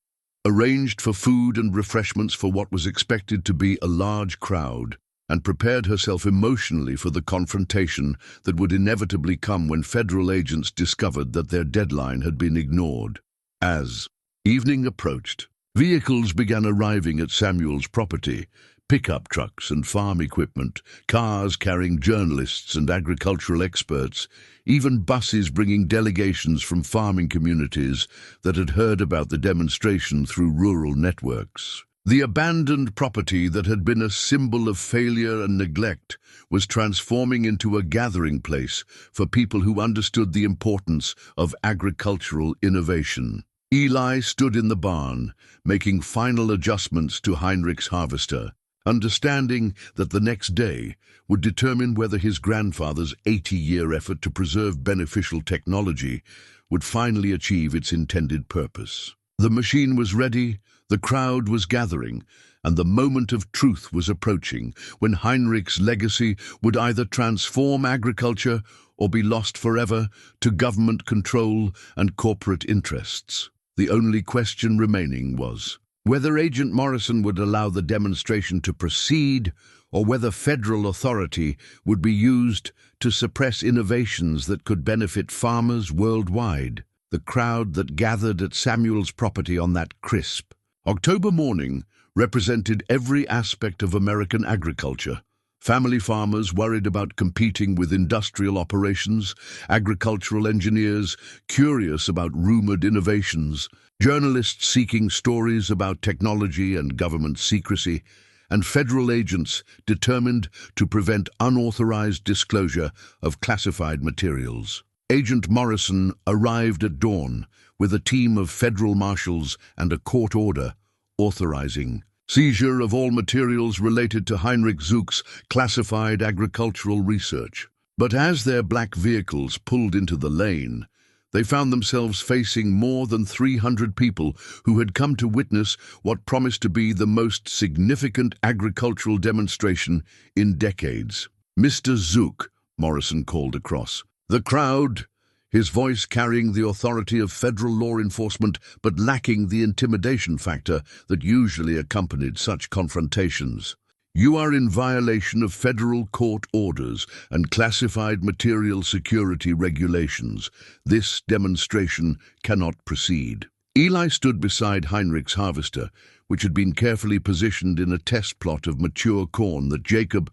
arranged for food and refreshments for what was expected to be a large crowd, and prepared herself emotionally for the confrontation that would inevitably come when federal agents discovered that their deadline had been ignored. As evening approached, vehicles began arriving at Samuel's property: pickup trucks and farm equipment, cars carrying journalists and agricultural experts, even buses bringing delegations from farming communities that had heard about the demonstration through rural networks. The abandoned property that had been a symbol of failure and neglect was transforming into a gathering place for people who understood the importance of agricultural innovation. Eli stood in the barn, making final adjustments to Heinrich's harvester, understanding that the next day would determine whether his grandfather's 80-year effort to preserve beneficial technology would finally achieve its intended purpose. The machine was ready, the crowd was gathering, and the moment of truth was approaching, when Heinrich's legacy would either transform agriculture or be lost forever to government control and corporate interests. The only question remaining was whether Agent Morrison would allow the demonstration to proceed, or whether federal authority would be used to suppress innovations that could benefit farmers worldwide. The crowd that gathered at Samuel's property on that crisp October morning represented every aspect of American agriculture. Family farmers worried about competing with industrial operations, agricultural engineers curious about rumored innovations, journalists seeking stories about technology and government secrecy, and federal agents determined to prevent unauthorized disclosure of classified materials. Agent Morrison arrived at dawn with a team of federal marshals and a court order authorizing seizure of all materials related to Heinrich Zook's classified agricultural research. But as their black vehicles pulled into the lane, they found themselves facing more than 300 people who had come to witness what promised to be the most significant agricultural demonstration in decades. "Mr. Zook," Morrison called across the crowd, his voice carrying the authority of federal law enforcement but lacking the intimidation factor that usually accompanied such confrontations. "You are in violation of federal court orders and classified material security regulations. This demonstration cannot proceed." Eli stood beside Heinrich's harvester, which had been carefully positioned in a test plot of mature corn that Jacob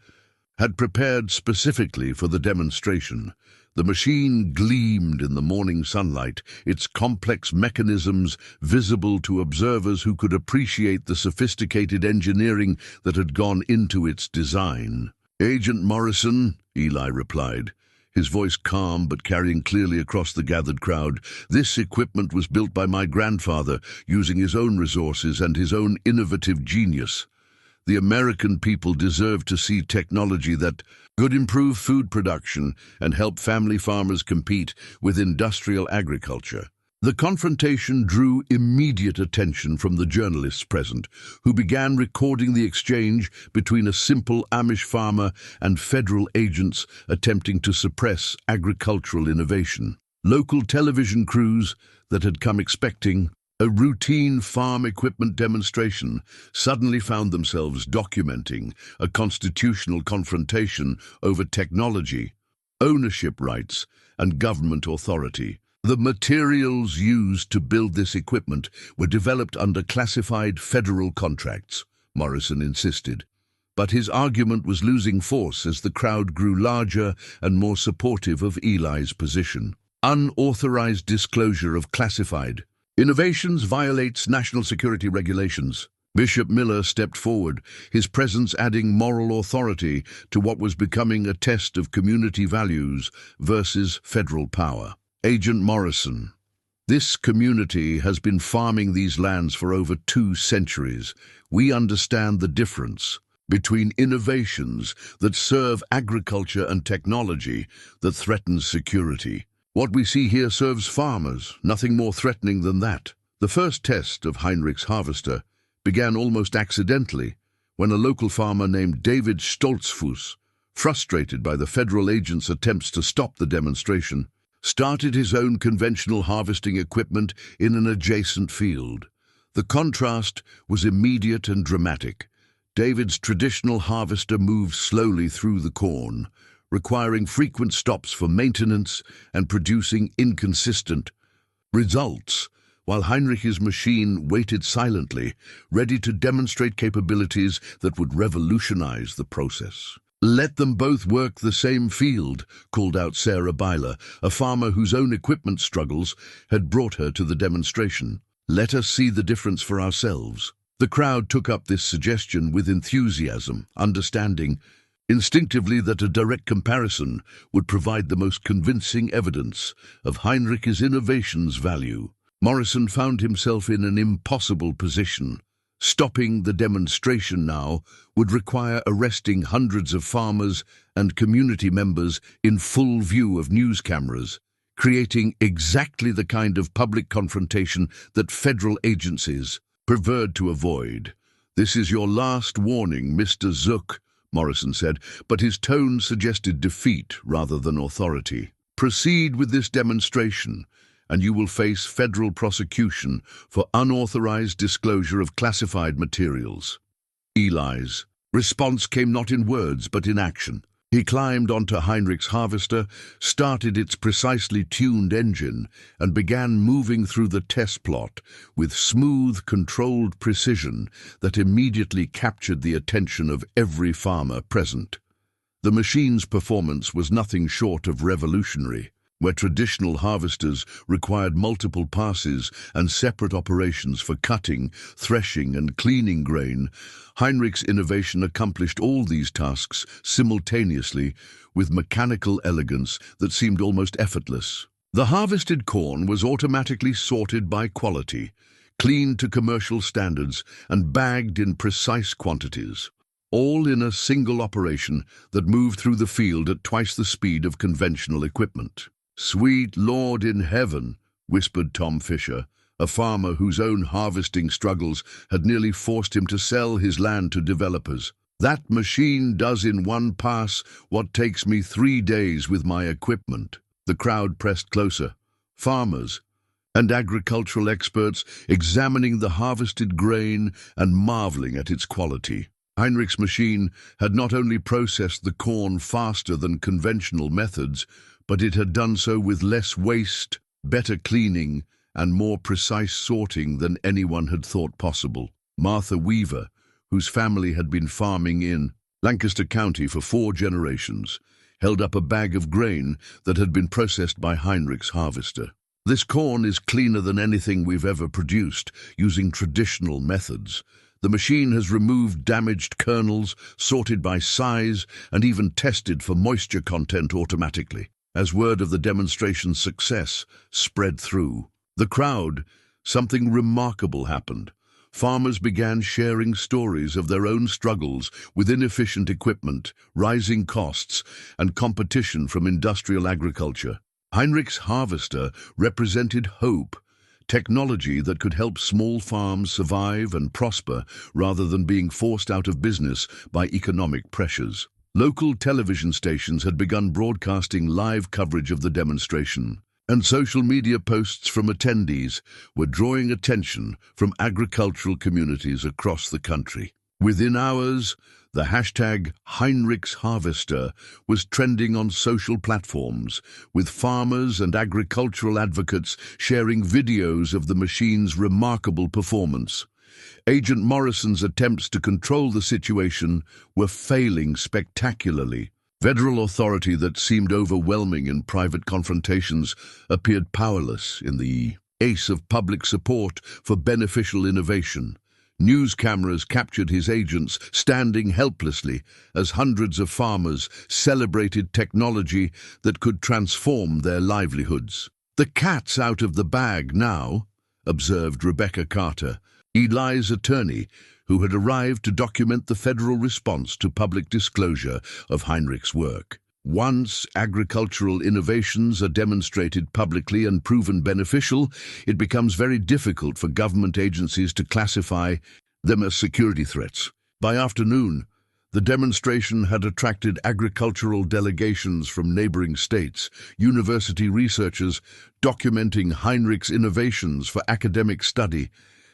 had prepared specifically for the demonstration. The machine gleamed in the morning sunlight, its complex mechanisms visible to observers who could appreciate the sophisticated engineering that had gone into its design. "Agent Morrison," Eli replied, his voice calm but carrying clearly across the gathered crowd, "this equipment was built by my grandfather using his own resources and his own innovative genius. The American people deserve to see technology that could improve food production and help family farmers compete with industrial agriculture." The confrontation drew immediate attention from the journalists present, who began recording the exchange between a simple Amish farmer and federal agents attempting to suppress agricultural innovation. Local television crews that had come expecting a routine farm equipment demonstration suddenly found themselves documenting a constitutional confrontation over technology, ownership rights, and government authority. The materials used to build this equipment were developed under classified federal contracts, Morrison insisted. But his argument was losing force as the crowd grew larger and more supportive of Eli's position. "Unauthorized disclosure of classified innovations violates national security regulations," Bishop Miller stepped forward, his presence adding moral authority to what was becoming a test of community values versus federal power. Agent Morrison. This community has been farming these lands for over 2 centuries. We understand the difference between innovations that serve agriculture and technology that threatens security. What we see here serves farmers, nothing more threatening than that. The first test of Heinrich's harvester began almost accidentally when a local farmer named David Stoltzfuss, frustrated by the federal agents' attempts to stop the demonstration, started his own conventional harvesting equipment in an adjacent field. The contrast was immediate and dramatic. David's traditional harvester moved slowly through the corn, requiring frequent stops for maintenance and producing inconsistent results, while Heinrich's machine waited silently, ready to demonstrate capabilities that would revolutionize the process. "Let them both work the same field," called out Sarah Byler, a farmer whose own equipment struggles had brought her to the demonstration. "Let us see the difference for ourselves." The crowd took up this suggestion with enthusiasm, understanding instinctively that a direct comparison would provide the most convincing evidence of Heinrich's innovation's value. Morrison found himself in an impossible position. Stopping the demonstration now would require arresting hundreds of farmers and community members in full view of news cameras, creating exactly the kind of public confrontation that federal agencies preferred to avoid. "This is your last warning, Mr. Zook," Morrison said, but his tone suggested defeat rather than authority. "Proceed with this demonstration, and you will face federal prosecution for unauthorized disclosure of classified materials." Eli's response came not in words but in action. He climbed onto Heinrich's harvester, started its precisely tuned engine, and began moving through the test plot with smooth, controlled precision that immediately captured the attention of every farmer present. The machine's performance was nothing short of revolutionary. Where traditional harvesters required multiple passes and separate operations for cutting, threshing, and cleaning grain, Heinrich's innovation accomplished all these tasks simultaneously with mechanical elegance that seemed almost effortless. The harvested corn was automatically sorted by quality, cleaned to commercial standards, and bagged in precise quantities, all in a single operation that moved through the field at twice the speed of conventional equipment. "Sweet Lord in heaven," whispered Tom Fisher, a farmer whose own harvesting struggles had nearly forced him to sell his land to developers. "That machine does in one pass what takes me 3 days with my equipment." The crowd pressed closer, farmers and agricultural experts examining the harvested grain and marveling at its quality. Heinrich's machine had not only processed the corn faster than conventional methods, but it had done so with less waste, better cleaning, and more precise sorting than anyone had thought possible. Martha Weaver, whose family had been farming in Lancaster County for 4 generations, held up a bag of grain that had been processed by Heinrich's harvester. "This corn is cleaner than anything we've ever produced, using traditional methods. The machine has removed damaged kernels, sorted by size, and even tested for moisture content automatically." As word of the demonstration's success spread through the crowd, something remarkable happened. Farmers began sharing stories of their own struggles with inefficient equipment, rising costs, and competition from industrial agriculture. Heinrich's harvester represented hope, technology that could help small farms survive and prosper rather than being forced out of business by economic pressures. Local television stations had begun broadcasting live coverage of the demonstration, and social media posts from attendees were drawing attention from agricultural communities across the country. Within hours, the hashtag Heinrich's Harvester was trending on social platforms, with farmers and agricultural advocates sharing videos of the machine's remarkable performance. Agent Morrison's attempts to control the situation were failing spectacularly. Federal authority that seemed overwhelming in private confrontations appeared powerless in the ace of public support for beneficial innovation. News cameras captured his agents standing helplessly as hundreds of farmers celebrated technology that could transform their livelihoods. "The cat's out of the bag now," observed Rebecca Carter, Eli's attorney, who had arrived to document the federal response to public disclosure of Heinrich's work. Once agricultural innovations are demonstrated publicly and proven beneficial, it becomes very difficult for government agencies to classify them as security threats. By afternoon, the demonstration had attracted agricultural delegations from neighboring states, university researchers documenting Heinrich's innovations for academic study,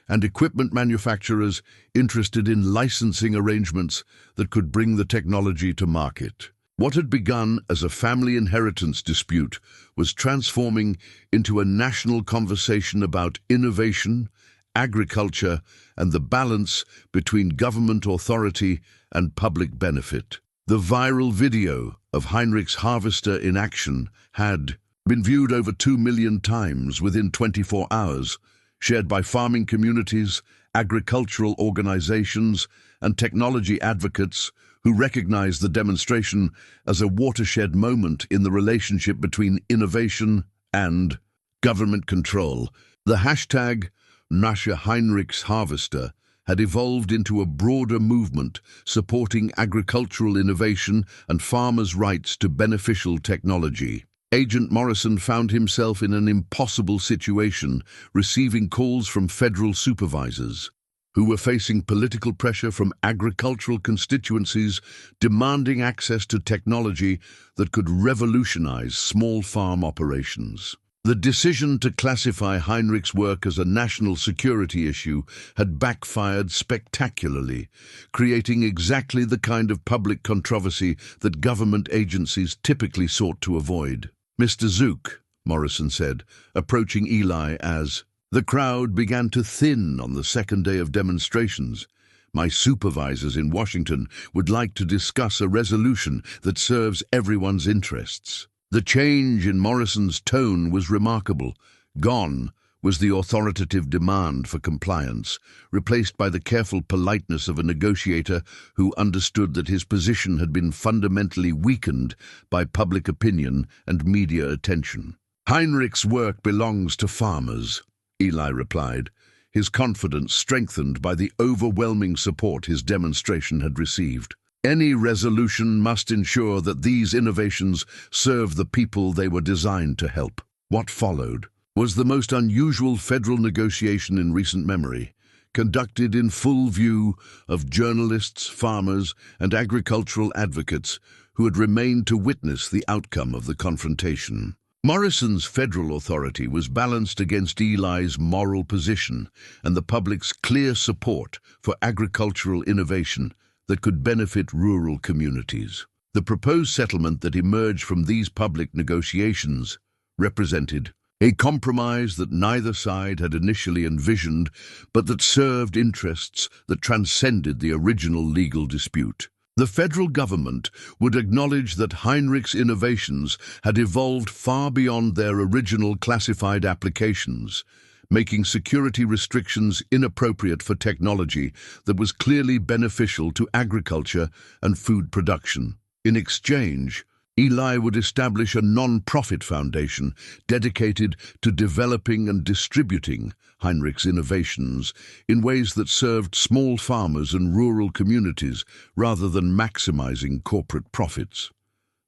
and equipment manufacturers interested in licensing arrangements that could bring the technology to market. What had begun as a family inheritance dispute was transforming into a national conversation about innovation, agriculture, and the balance between government authority and public benefit. The viral video of Heinrich's harvester in action had been viewed over 2 million times within 24 hours, shared by farming communities, agricultural organizations, and technology advocates who recognize the demonstration as a watershed moment in the relationship between innovation and government control. The hashtag Nasche Heinrichs Harvester had evolved into a broader movement supporting agricultural innovation and farmers' rights to beneficial technology. Agent Morrison found himself in an impossible situation, receiving calls from federal supervisors who were facing political pressure from agricultural constituencies demanding access to technology that could revolutionize small farm operations. The decision to classify Heinrich's work as a national security issue had backfired spectacularly, creating exactly the kind of public controversy that government agencies typically sought to avoid. "Mr. Zook," Morrison said, approaching Eli as the crowd began to thin on the second day of demonstrations. "My supervisors in Washington would like to discuss a resolution that serves everyone's interests." The change in Morrison's tone was remarkable. Gone was the authoritative demand for compliance, replaced by the careful politeness of a negotiator who understood that his position had been fundamentally weakened by public opinion and media attention. "Heinrich's work belongs to farmers," Eli replied, his confidence strengthened by the overwhelming support his demonstration had received. "Any resolution must ensure that these innovations serve the people they were designed to help." What followed was the most unusual federal negotiation in recent memory, conducted in full view of journalists, farmers, and agricultural advocates who had remained to witness the outcome of the confrontation. Morrison's federal authority was balanced against Eli's moral position and the public's clear support for agricultural innovation that could benefit rural communities. The proposed settlement that emerged from these public negotiations represented a compromise that neither side had initially envisioned, but that served interests that transcended the original legal dispute. The federal government would acknowledge that Heinrich's innovations had evolved far beyond their original classified applications, making security restrictions inappropriate for technology that was clearly beneficial to agriculture and food production. In exchange, Eli would establish a non-profit foundation dedicated to developing and distributing Heinrich's innovations in ways that served small farmers and rural communities rather than maximizing corporate profits.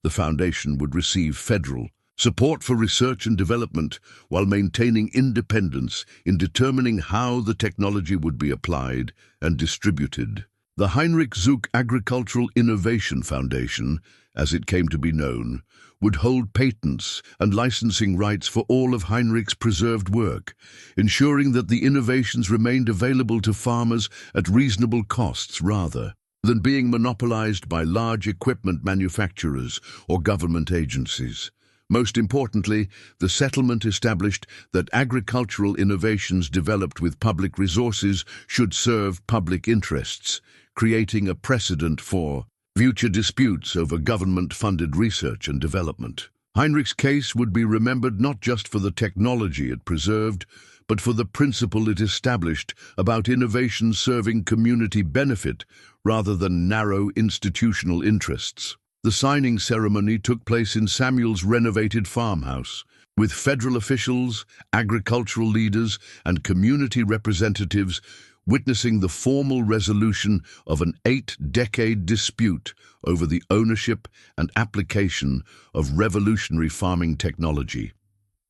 The foundation would receive federal support for research and development while maintaining independence in determining how the technology would be applied and distributed. The Heinrich Zook Agricultural Innovation Foundation, as it came to be known, would hold patents and licensing rights for all of Heinrich's preserved work, ensuring that the innovations remained available to farmers at reasonable costs rather than being monopolized by large equipment manufacturers or government agencies. Most importantly, the settlement established that agricultural innovations developed with public resources should serve public interests, creating a precedent for future disputes over government-funded research and development. Heinrich's case would be remembered not just for the technology it preserved, but for the principle it established about innovation serving community benefit rather than narrow institutional interests. The signing ceremony took place in Samuel's renovated farmhouse, with federal officials, agricultural leaders, and community representatives witnessing the formal resolution of an 8-decade dispute over the ownership and application of revolutionary farming technology.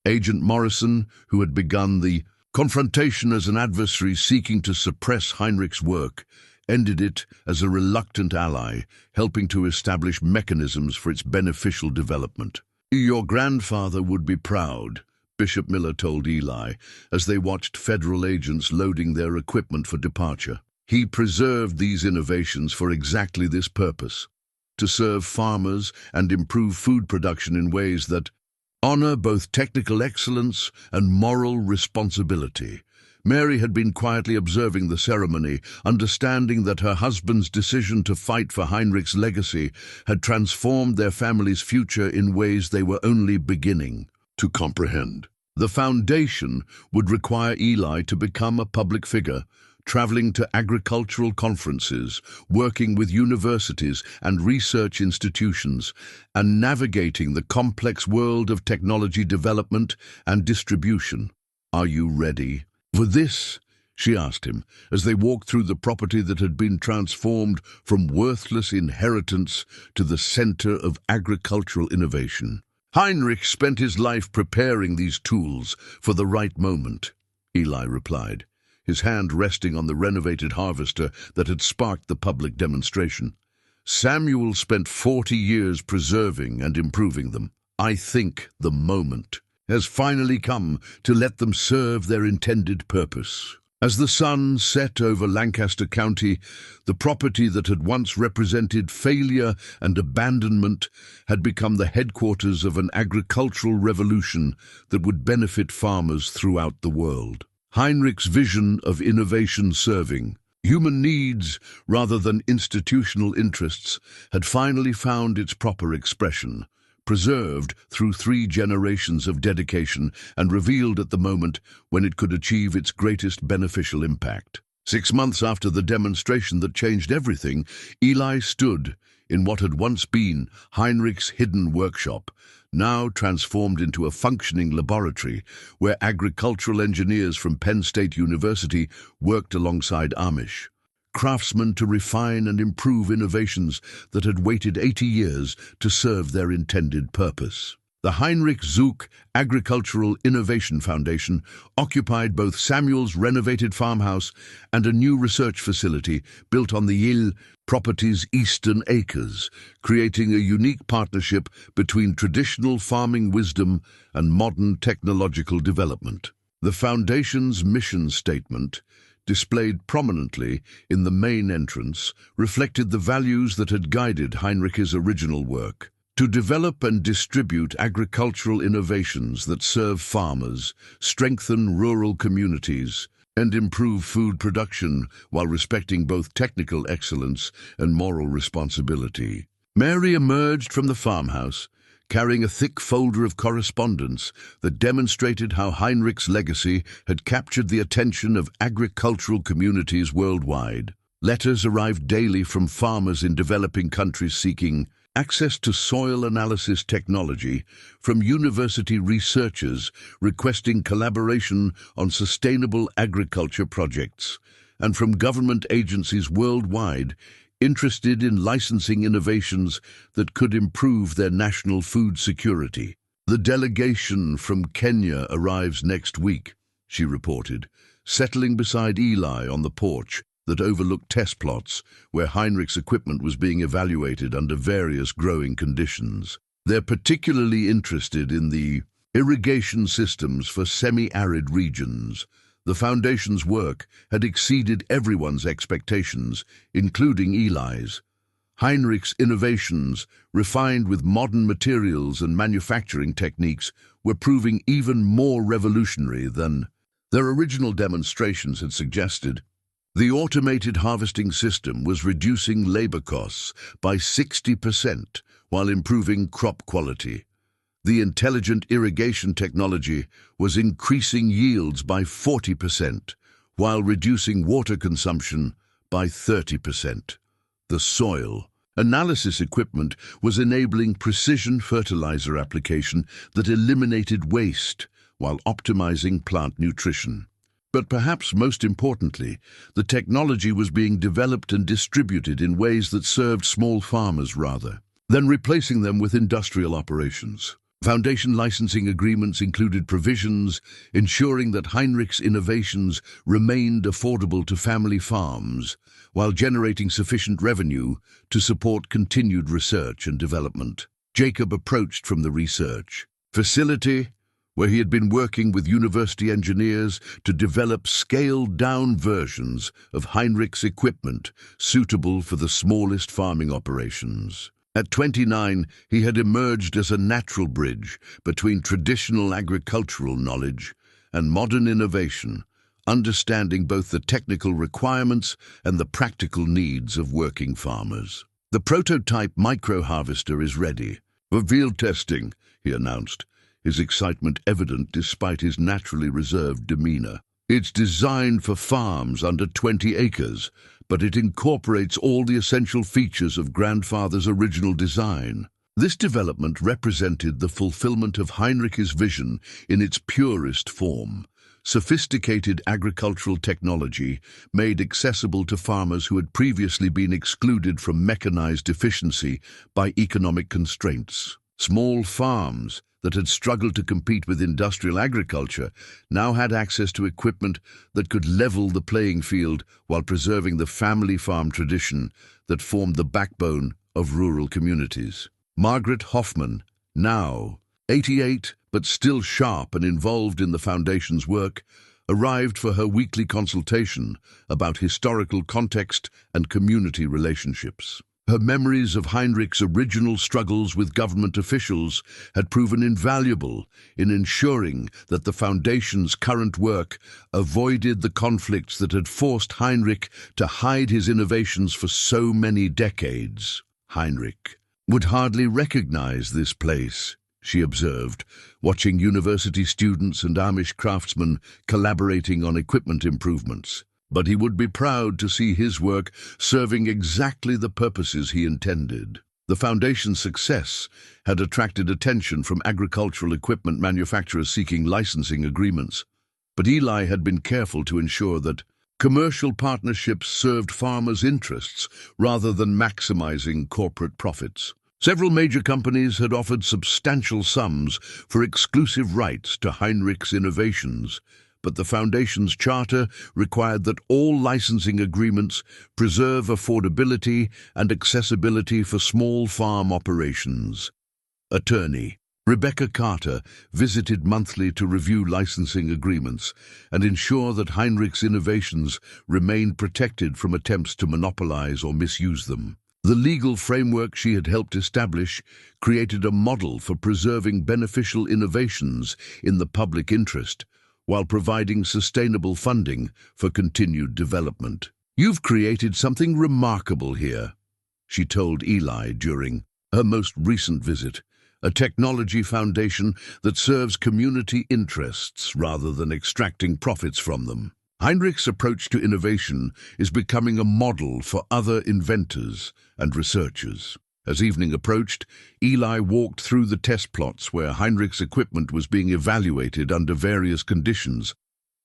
Agent Morrison, who had begun the confrontation as an adversary seeking to suppress Heinrich's work, ended it as a reluctant ally, helping to establish mechanisms for its beneficial development. "Your grandfather would be proud," Bishop Miller told Eli, as they watched federal agents loading their equipment for departure. "He preserved these innovations for exactly this purpose, to serve farmers and improve food production in ways that honor both technical excellence and moral responsibility." Mary had been quietly observing the ceremony, understanding that her husband's decision to fight for Heinrich's legacy had transformed their family's future in ways they were only beginning to comprehend. The foundation would require Eli to become a public figure, traveling to agricultural conferences, working with universities and research institutions, and navigating the complex world of technology development and distribution. "Are you ready for this?" she asked him, as they walked through the property that had been transformed from worthless inheritance to the center of agricultural innovation. "Heinrich spent his life preparing these tools for the right moment," Eli replied, his hand resting on the renovated harvester that had sparked the public demonstration. "Samuel spent 40 years preserving and improving them. I think the moment has finally come to let them serve their intended purpose." As the sun set over Lancaster County, the property that had once represented failure and abandonment had become the headquarters of an agricultural revolution that would benefit farmers throughout the world. Heinrich's vision of innovation serving human needs rather than institutional interests had finally found its proper expression, preserved through 3 generations of dedication and revealed at the moment when it could achieve its greatest beneficial impact. 6 months after the demonstration that changed everything, Eli stood in what had once been Heinrich's hidden workshop, now transformed into a functioning laboratory where agricultural engineers from Penn State University worked alongside Amish craftsmen to refine and improve innovations that had waited 80 years to serve their intended purpose. The Heinrich Zook Agricultural Innovation Foundation occupied both Samuel's renovated farmhouse and a new research facility built on the Eli property's eastern acres, creating a unique partnership between traditional farming wisdom and modern technological development. The foundation's mission statement, displayed prominently in the main entrance, reflected the values that had guided Heinrich's original work: to develop and distribute agricultural innovations that serve farmers, strengthen rural communities, and improve food production while respecting both technical excellence and moral responsibility. Mary emerged from the farmhouse, carrying a thick folder of correspondence that demonstrated how Heinrich's legacy had captured the attention of agricultural communities worldwide. Letters arrived daily from farmers in developing countries seeking access to soil analysis technology, from university researchers requesting collaboration on sustainable agriculture projects, and from government agencies worldwide interested in licensing innovations that could improve their national food security. "The delegation from Kenya arrives next week," she reported, settling beside Eli on the porch that overlooked test plots where Heinrich's equipment was being evaluated under various growing conditions. "They're particularly interested in the irrigation systems for semi-arid regions." The Foundation's work had exceeded everyone's expectations, including Eli's. Heinrich's innovations, refined with modern materials and manufacturing techniques, were proving even more revolutionary than their original demonstrations had suggested. The automated harvesting system was reducing labor costs by 60% while improving crop quality. The intelligent irrigation technology was increasing yields by 40%, while reducing water consumption by 30%. The soil analysis equipment was enabling precision fertilizer application that eliminated waste while optimizing plant nutrition. But perhaps most importantly, the technology was being developed and distributed in ways that served small farmers rather than replacing them with industrial operations. Foundation licensing agreements included provisions ensuring that Heinrich's innovations remained affordable to family farms while generating sufficient revenue to support continued research and development. Jacob approached from the research facility where he had been working with university engineers to develop scaled-down versions of Heinrich's equipment suitable for the smallest farming operations. At 29, he had emerged as a natural bridge between traditional agricultural knowledge and modern innovation, understanding both the technical requirements and the practical needs of working farmers. The prototype micro-harvester is ready for field testing, he announced, his excitement evident despite his naturally reserved demeanor. It's designed for farms under 20 acres, but it incorporates all the essential features of grandfather's original design. This development represented the fulfillment of Heinrich's vision in its purest form. Sophisticated agricultural technology made accessible to farmers who had previously been excluded from mechanized efficiency by economic constraints. Small farms that had struggled to compete with industrial agriculture now had access to equipment that could level the playing field while preserving the family farm tradition that formed the backbone of rural communities. Margaret Hoffman, now 88 but still sharp and involved in the Foundation's work, arrived for her weekly consultation about historical context and community relationships. Her memories of Heinrich's original struggles with government officials had proven invaluable in ensuring that the Foundation's current work avoided the conflicts that had forced Heinrich to hide his innovations for so many decades. Heinrich would hardly recognize this place, she observed, watching university students and Amish craftsmen collaborating on equipment improvements. But he would be proud to see his work serving exactly the purposes he intended. The Foundation's success had attracted attention from agricultural equipment manufacturers seeking licensing agreements, but Eli had been careful to ensure that commercial partnerships served farmers' interests rather than maximizing corporate profits. Several major companies had offered substantial sums for exclusive rights to Heinrich's innovations, but the Foundation's charter required that all licensing agreements preserve affordability and accessibility for small farm operations. Attorney Rebecca Carter visited monthly to review licensing agreements and ensure that Heinrich's innovations remained protected from attempts to monopolize or misuse them. The legal framework she had helped establish created a model for preserving beneficial innovations in the public interest, while providing sustainable funding for continued development. "You've created something remarkable here," she told Eli during her most recent visit, "a technology foundation that serves community interests rather than extracting profits from them." Heinrich's approach to innovation is becoming a model for other inventors and researchers. As evening approached, Eli walked through the test plots where Heinrich's equipment was being evaluated under various conditions,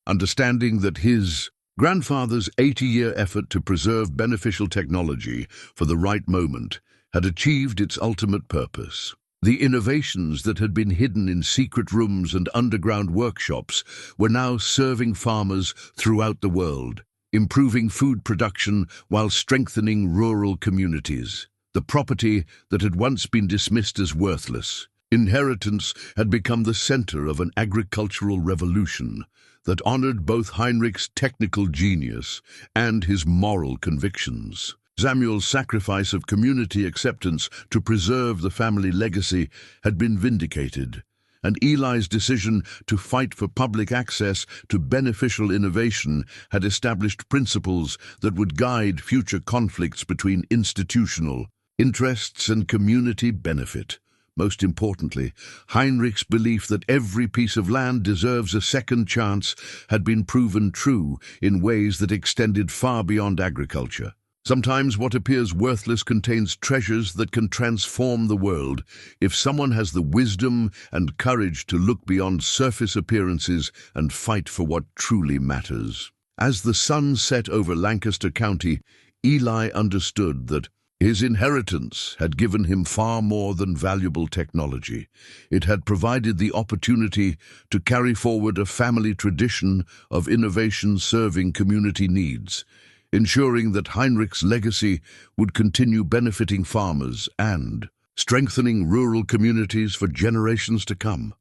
understanding that his grandfather's 80-year effort to preserve beneficial technology for the right moment had achieved its ultimate purpose. The innovations that had been hidden in secret rooms and underground workshops were now serving farmers throughout the world, improving food production while strengthening rural communities. The property that had once been dismissed as worthless, inheritance, had become the center of an agricultural revolution that honored both Heinrich's technical genius and his moral convictions. Samuel's sacrifice of community acceptance to preserve the family legacy had been vindicated, and Eli's decision to fight for public access to beneficial innovation had established principles that would guide future conflicts between institutional interests and community benefit. Most importantly, Heinrich's belief that every piece of land deserves a second chance had been proven true in ways that extended far beyond agriculture. Sometimes what appears worthless contains treasures that can transform the world if someone has the wisdom and courage to look beyond surface appearances and fight for what truly matters. As the sun set over Lancaster County, Eli understood that his inheritance had given him far more than valuable technology. It had provided the opportunity to carry forward a family tradition of innovation serving community needs, ensuring that Heinrich's legacy would continue benefiting farmers and strengthening rural communities for generations to come.